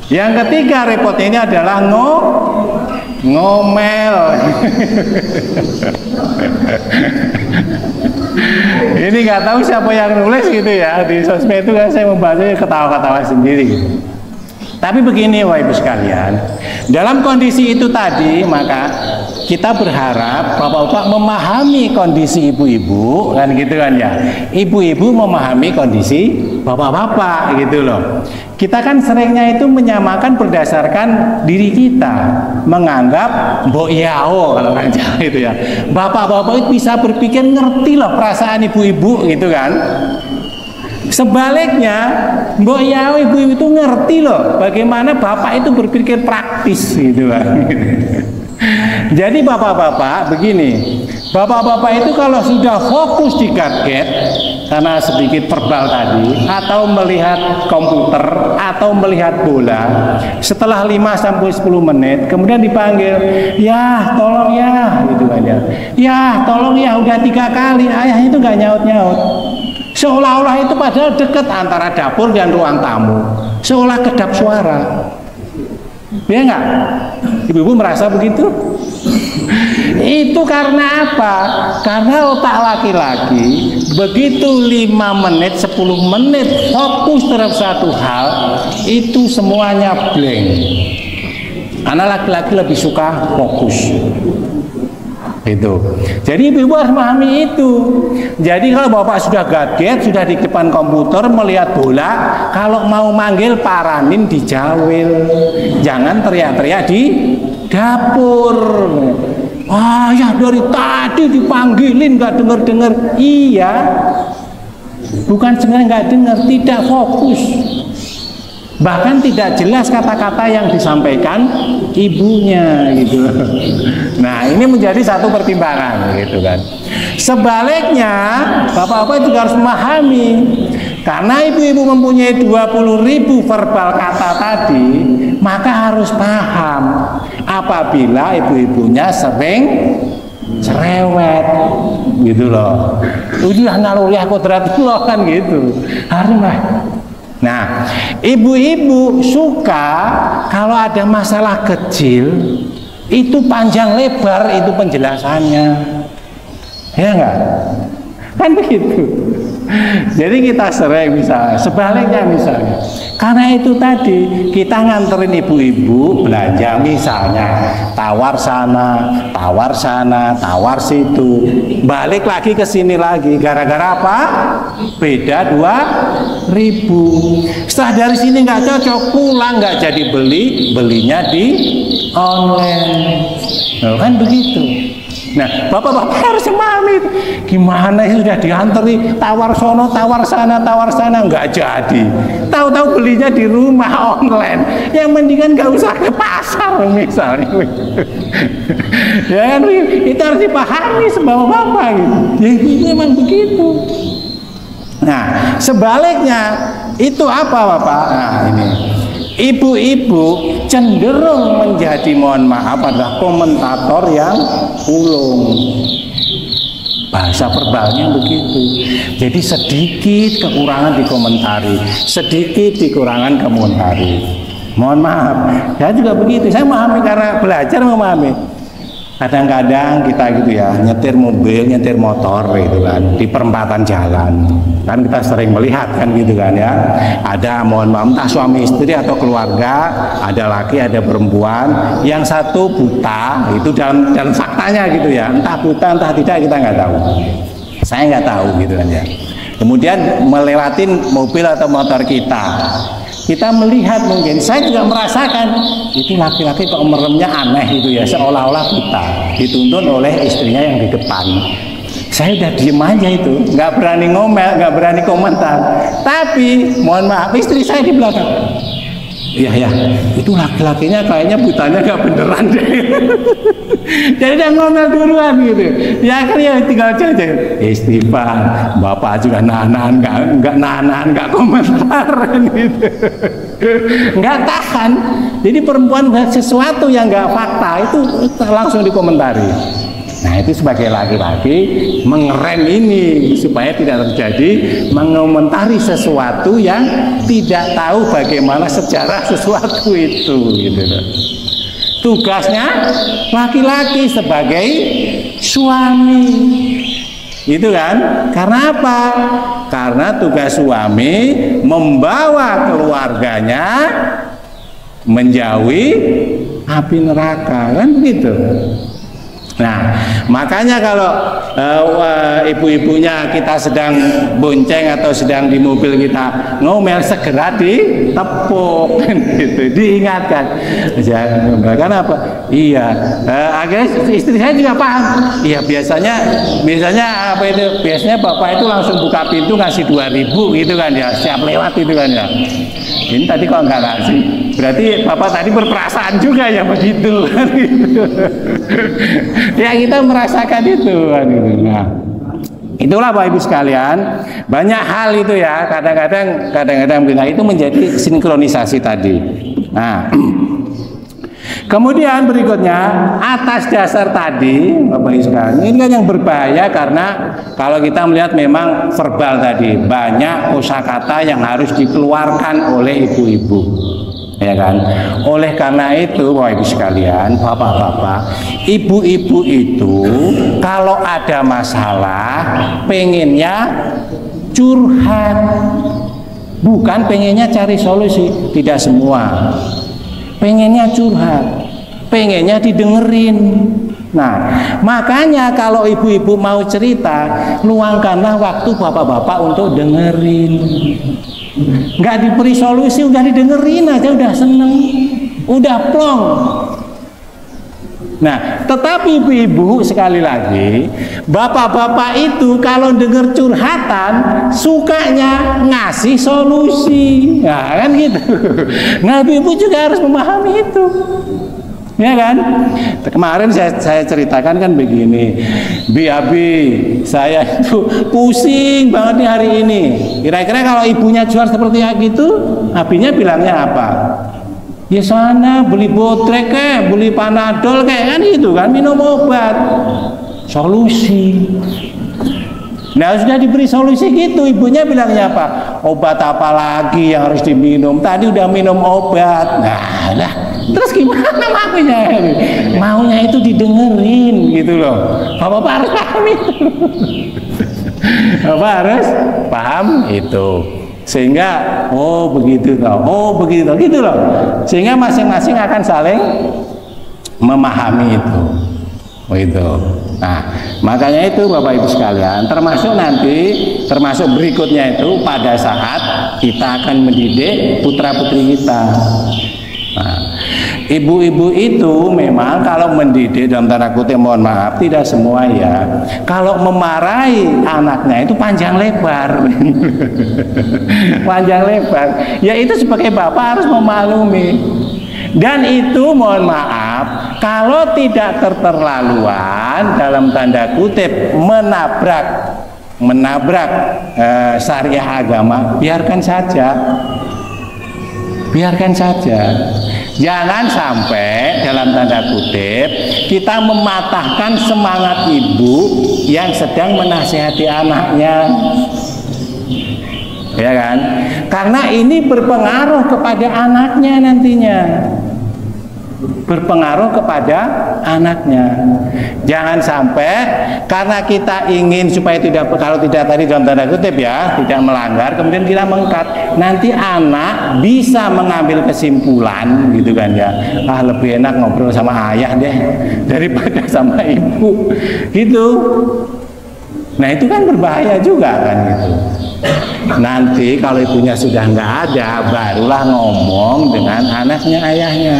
[SPEAKER 2] Yang ketiga repot ini adalah ngomel. Ini nggak tahu siapa yang nulis gitu ya di sosmed itu kan, saya membacanya ketawa-ketawa sendiri gitu. Tapi begini Bapak Ibu sekalian, dalam kondisi itu tadi maka kita berharap Bapak-bapak memahami kondisi ibu-ibu kan gitu kan ya. Ibu-ibu memahami kondisi bapak-bapak gitu loh. Kita kan seringnya itu menyamakan berdasarkan diri kita, menganggap mbok yao kalau orang Jawa itu ya. Bapak-bapak itu bisa berpikir ngerti loh perasaan ibu-ibu gitu kan. Sebaliknya, mbok yao ibu-ibu itu ngerti loh bagaimana bapak itu berpikir praktis gitu kan. Jadi bapak-bapak begini, bapak-bapak itu kalau sudah fokus di gadget karena sedikit verbal tadi, atau melihat komputer atau melihat bola, setelah 5-10 menit kemudian dipanggil, ya tolong ya gitu kan ya, ya tolong ya, udah 3 kali, ayah itu nggak nyaut-nyaut, seolah-olah itu padahal dekat antara dapur dan ruang tamu, seolah kedap suara. Ya enggak? Ibu-ibu merasa begitu? Itu karena apa? Karena otak laki-laki begitu 5 menit, 10 menit fokus terhadap satu hal, itu semuanya blank. Karena laki-laki lebih suka fokus. Itu. Jadi ibu-ibu harus memahami itu. Jadi kalau bapak sudah gadget, sudah di depan komputer melihat bola, kalau mau manggil paranin di jawil, jangan teriak-teriak di dapur. Ah ya dari tadi dipanggilin nggak dengar-dengar. Iya, bukan sebenarnya nggak dengar, tidak fokus. Bahkan tidak jelas kata-kata yang disampaikan ibunya gitu. Nah ini menjadi satu pertimbangan gitu kan. Sebaliknya bapak-bapak juga harus memahami, karena ibu-ibu mempunyai 20.000 verbal kata tadi, maka harus paham apabila ibu-ibunya sering cerewet gitu loh. Udah naluriah kodratullah kan gitu. Harus lah. Nah, ibu-ibu suka kalau ada masalah kecil itu panjang lebar itu penjelasannya, ya enggak? Kan begitu. Jadi kita sering misalnya, sebaliknya misalnya, karena itu tadi kita nganterin ibu-ibu belanja misalnya, tawar sana, tawar situ, balik lagi ke sini lagi, gara-gara apa? Beda 2.000. Setelah dari sini nggak cocok, pulang nggak jadi belinya di online. Nah, kan begitu. Nah, bapak-bapak harus memahami itu. Gimana ya, sudah dianteri tawar sono, tawar sana, nggak jadi. Tahu-tahu belinya di rumah online. Yang mendingan nggak usah ke pasar misalnya. Ya kan, itu harus dipahami sama bapak gitu. Jadi memang begitu. Nah, sebaliknya itu apa bapak? Nah, ini. Ibu-ibu cenderung menjadi, mohon maaf, adalah komentator yang ulung. Bahasa verbalnya begitu. Jadi sedikit kekurangan dikomentari, sedikit dikurangan komentari. Mohon maaf, saya juga begitu. Saya memahami karena belajar memahami. Kadang-kadang kita gitu ya, nyetir mobil, nyetir motor gitu kan, di perempatan jalan. Kan kita sering melihat kan gitu kan ya. Ada, mohon maaf, entah suami istri atau keluarga, ada laki, ada perempuan, yang satu buta, itu dalam faktanya gitu ya. Entah buta, entah tidak, kita nggak tahu. Saya nggak tahu gitu kan ya. Kemudian melewatin mobil atau motor kita melihat, mungkin saya juga merasakan itu laki-laki kok meremnya aneh gitu ya, seolah-olah buta, dituntun oleh istrinya yang di depan. Saya udah diem aja itu, nggak berani ngomel, nggak berani komentar. Tapi mohon maaf, istri saya di belakang. Iya, itu laki-lakinya kayaknya butanya nggak beneran deh. Jadi dia ngomel duluan gitu. Ya kan ya tinggal aja. Istighfar, bapak juga nahan, nggak komentar gitu. Nggak tahan. Jadi perempuan sesuatu yang nggak fakta itu langsung dikomentari. Nah, itu sebagai laki-laki mengerem ini supaya tidak terjadi mengomentari sesuatu yang tidak tahu bagaimana sejarah sesuatu itu gitu. Tugasnya laki-laki sebagai suami. Itu kan? Karena apa? Karena tugas suami membawa keluarganya menjauhi api neraka, kan begitu. Nah, makanya kalau ibu-ibunya kita sedang bonceng atau sedang di mobil kita ngomel, segera ditepuk gitu, diingatkan. Jangan apa? Iya, akhirnya istri saya juga paham. Iya, biasanya apa itu? Biasanya bapak itu langsung buka pintu ngasih 2.000 gitu kan ya, siap lewat itu kan ya. Ini tadi kok nggak ngasih, berarti bapak tadi berperasaan juga ya begitu kan gitu. Ya, kita merasakan itu kan gitu. Nah, itulah Bapak Ibu sekalian, banyak hal itu ya, kadang-kadang itu menjadi sinkronisasi tadi. Nah, kemudian berikutnya, atas dasar tadi Bapak Ibu sekalian, ini kan yang berbahaya karena kalau kita melihat memang verbal tadi, banyak kosakata yang harus dikeluarkan oleh ibu-ibu. Ya kan? Oleh karena itu Bapak Ibu sekalian, bapak-bapak, ibu-ibu itu kalau ada masalah pengennya curhat, bukan pengennya cari solusi. Tidak semua, pengennya curhat, pengennya didengerin. Nah, makanya kalau ibu-ibu mau cerita, luangkanlah waktu bapak-bapak untuk dengerin. Nggak diberi solusi, udah didengerin aja, udah seneng, udah plong. Nah, tetapi ibu-ibu sekali lagi, bapak-bapak itu kalau dengar curhatan sukanya ngasih solusi. Nah, kan gitu. Nah, ibu-ibu juga harus memahami itu. Ya kan? Kemarin saya ceritakan kan begini, Abi, saya itu pusing banget nih hari ini. Kira-kira kalau ibunya jual seperti itu, abinya bilangnya apa? Ya sana beli botrek kayak, beli panadol kayak, kan gitu kan, minum obat. Solusi. Nah, sudah diberi solusi gitu, ibunya bilangnya apa? Obat apa lagi yang harus diminum? Tadi udah minum obat. Nah, terus gimana maunya? Maunya itu didengerin gitu loh. Bapak harus paham itu.
[SPEAKER 1] Bapak harus paham itu. Sehingga oh begitu toh, oh begitu toh, gitu loh. Sehingga masing-masing akan saling memahami itu. Begitu. Nah, makanya itu Bapak Ibu sekalian, termasuk berikutnya itu pada saat kita akan mendidik putra-putri kita. Nah, ibu-ibu itu memang kalau mendidik dalam tanda kutip, mohon maaf, tidak semua ya. Kalau memarahi anaknya itu panjang lebar, panjang lebar. Ya itu sebagai bapak harus memaklumi. Dan itu mohon maaf, kalau tidak terterlaluan dalam tanda kutip menabrak syariah agama, biarkan saja. Biarkan saja. Jangan sampai dalam tanda kutip kita mematahkan semangat ibu yang sedang menasihati anaknya. Ya kan? Karena ini berpengaruh kepada anaknya nantinya. Berpengaruh kepada anaknya. Jangan sampai karena kita ingin supaya tidak, kalau tidak tadi dalam tanda kutip ya, tidak melanggar, kemudian kita mengkat, nanti anak bisa mengambil kesimpulan gitu kan ya, ah lebih enak ngobrol sama ayah deh daripada sama ibu gitu. Nah itu kan berbahaya juga kan gitu. Nanti kalau ibunya sudah nggak ada, barulah ngomong dengan anaknya, ayahnya.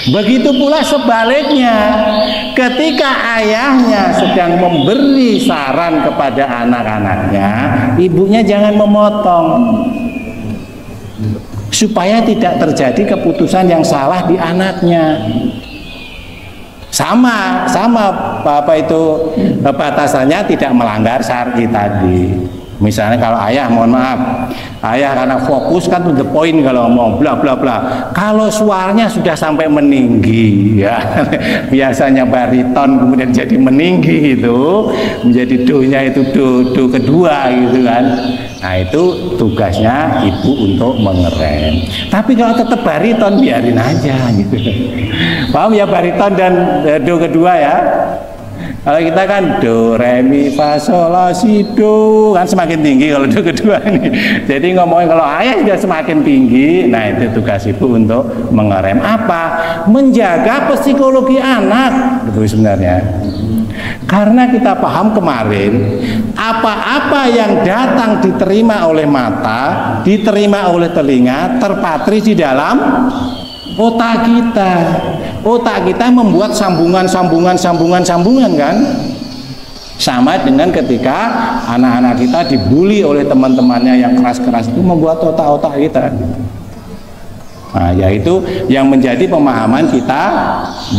[SPEAKER 1] Begitu pula sebaliknya, ketika ayahnya sedang memberi saran kepada anak-anaknya, ibunya jangan memotong, supaya tidak terjadi keputusan yang salah di anaknya. Sama Bapak itu batasannya tidak melanggar syar'i tadi. Misalnya kalau ayah, mohon maaf, ayah karena fokus kan to the point kalau ngomong bla bla bla. Kalau suaranya sudah sampai meninggi ya, biasanya bariton kemudian jadi meninggi itu, menjadi do-nya itu do kedua gitu kan. Nah itu tugasnya ibu untuk mengerem. Tapi kalau tetap bariton biarin aja gitu. Paham ya, bariton dan do kedua ya. Kalau kita kan do, re, mi, fa, sol, la, si, do kan semakin tinggi kalau do kedua ini. Jadi ngomongin kalau ayah sudah semakin tinggi, nah itu tugas ibu untuk mengerem apa? Menjaga psikologi anak itu sebenarnya. Karena kita paham kemarin, apa-apa yang datang diterima oleh mata, diterima oleh telinga, terpatri di dalam otak kita. Otak kita membuat sambungan kan. Sama dengan ketika anak-anak kita dibully oleh teman-temannya yang keras-keras, itu membuat otak-otak kita. Nah, yaitu yang menjadi pemahaman kita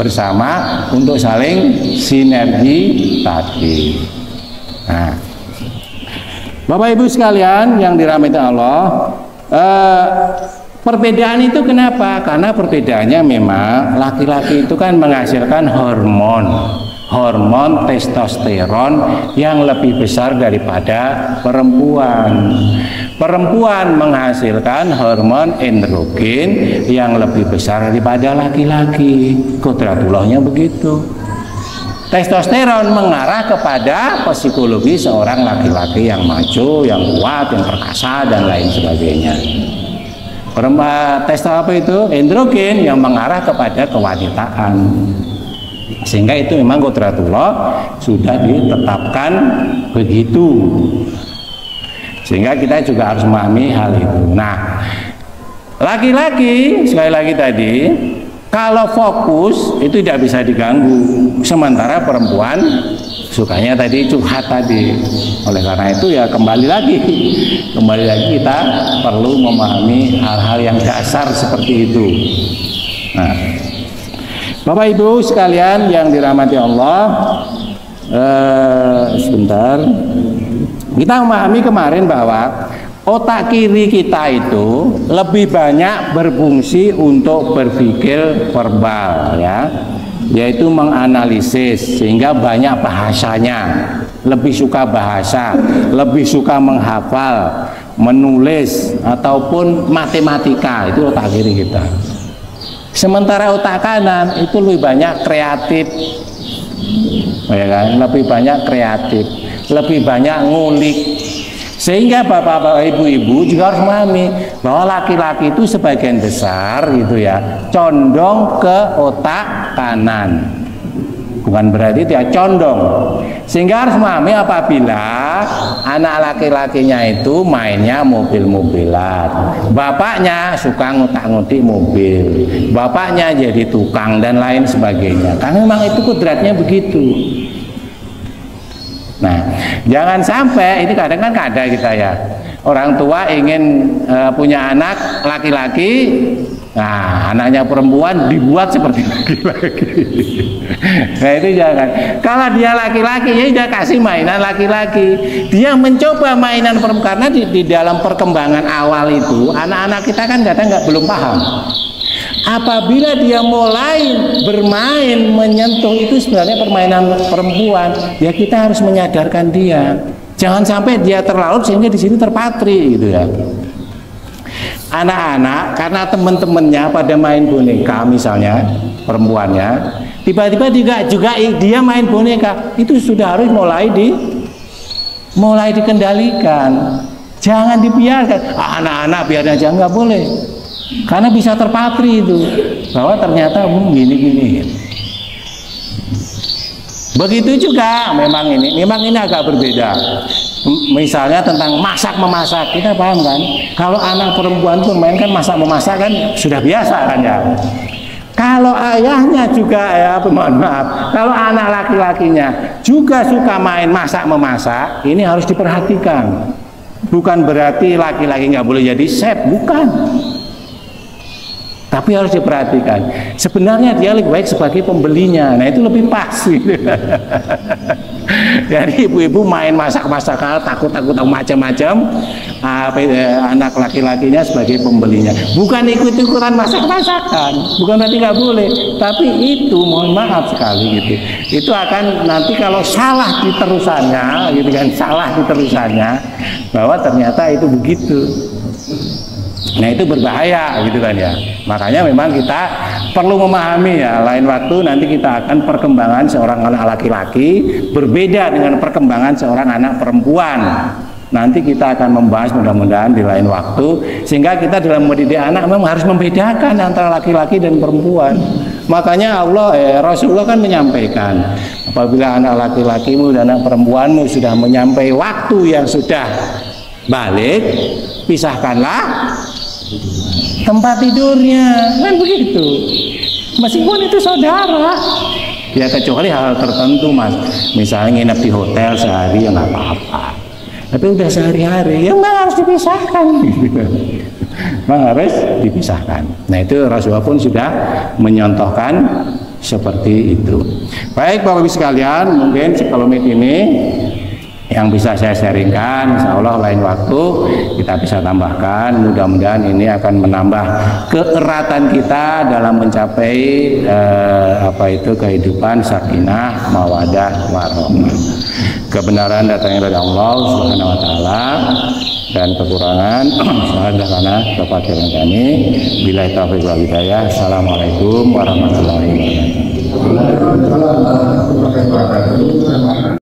[SPEAKER 1] bersama untuk saling sinergi tadi. Nah, Bapak Ibu sekalian yang dirahmati Allah, perbedaan itu kenapa? Karena perbedaannya memang laki-laki itu kan menghasilkan hormon testosteron yang lebih besar daripada perempuan. Perempuan menghasilkan hormon androgen yang lebih besar daripada laki-laki. Kodratullahnya begitu. Testosteron mengarah kepada psikologi seorang laki-laki yang macho, yang kuat, yang perkasa dan lain sebagainya. Testosteron itu androgen yang mengarah kepada kewanitaan. Sehingga itu memang Qudratullah sudah ditetapkan begitu. Sehingga kita juga harus memahami hal itu. Nah, laki-laki sekali lagi tadi kalau fokus itu tidak bisa diganggu. Sementara perempuan sukanya tadi curhat tadi. Oleh karena itu ya kembali lagi kita perlu memahami hal-hal yang dasar seperti itu. Nah, Bapak Ibu sekalian yang dirahmati Allah, sebentar, kita memahami kemarin bahwa otak kiri kita itu lebih banyak berfungsi untuk berpikir verbal ya, yaitu menganalisis, sehingga banyak bahasanya, lebih suka bahasa, lebih suka menghafal, menulis ataupun matematika, itu otak kiri kita. Sementara otak kanan itu lebih banyak kreatif, ya kan? Lebih banyak kreatif. lebih banyak ngulik. Sehingga bapak-bapak, ibu-ibu juga harus memahami bahwa laki-laki itu sebagian besar gitu ya condong ke otak kanan. Bukan berarti dia condong. Sehingga harus memahami apabila anak laki-lakinya itu mainnya mobil-mobilan, bapaknya suka ngutak-ngutik mobil, bapaknya jadi tukang dan lain sebagainya. Karena memang itu kodratnya begitu. Nah, jangan sampai ini kadang kan ada kita ya, orang tua ingin punya anak laki-laki, nah anaknya perempuan dibuat seperti laki-laki. Nah itu jangan. Kalau dia laki-laki ya dia kasih mainan laki-laki. Dia mencoba mainan perempuan karena di dalam perkembangan awal itu anak-anak kita kan kadang belum paham. Apabila dia mulai bermain menyentuh itu sebenarnya permainan perempuan, ya kita harus menyadarkan dia. Jangan sampai dia terlarut sehingga di sini terpatri gitu ya. Anak-anak karena teman-temannya pada main boneka misalnya perempuannya, tiba-tiba juga dia main boneka, itu sudah harus mulai dikendalikan. Jangan dibiarkan anak-anak biar aja, nggak boleh. Karena bisa terpatri itu bahwa ternyata gini-gini. Begitu juga memang ini agak berbeda. Misalnya tentang masak-memasak, kita paham kan? Kalau anak perempuan pun main kan masak-memasak kan sudah biasa kan ya. Kalau ayahnya juga ya, mohon maaf, kalau anak laki-lakinya juga suka main masak-memasak, ini harus diperhatikan. Bukan berarti laki-laki nggak boleh jadi chef, bukan. Tapi harus diperhatikan. Sebenarnya dia lebih baik sebagai pembelinya. Nah itu lebih pas. Gitu. Jadi ibu-ibu main masak-masak takut-takut macam-macam. Anak laki-lakinya sebagai pembelinya. Bukan ikut-ikutan masak-masakan. Bukan berarti nggak boleh. Tapi itu mohon maaf sekali gitu. Itu akan nanti kalau salah di terusannya, gitu kan, salah di terusannya, bahwa ternyata itu begitu. Nah itu berbahaya gitu kan ya. Makanya memang kita perlu memahami ya, lain waktu nanti kita akan perkembangan seorang anak laki-laki berbeda dengan perkembangan seorang anak perempuan. Nanti kita akan membahas mudah-mudahan di lain waktu, sehingga kita dalam mendidik anak memang harus membedakan antara laki-laki dan perempuan. Makanya Rasulullah kan menyampaikan, apabila anak laki-lakimu dan anak perempuanmu sudah menyampai waktu yang sudah balik, pisahkanlah tempat tidurnya, kan begitu. Meskipun itu saudara, ya kecuali hal tertentu mas, misalnya nginep di hotel sehari ya nggak apa-apa. Tapi udah sehari-hari, ya memang harus dipisahkan. Memang harus dipisahkan. Nah itu Rasulullah pun sudah menyontohkan seperti itu. Baik Bapak Ibu sekalian, mungkin sekelumit ini yang bisa saya sharingkan, insya Allah lain waktu kita bisa tambahkan. Mudah-mudahan ini akan menambah keeratan kita dalam mencapai kehidupan sakinah, mawadah, warahmah. Kebenaran datangnya dari Allah Subhanahu Wa Taala, dan kekurangan karena kefasihan kami. Billahi taufiq wal hidayah. Assalamualaikum warahmatullahi wabarakatuh.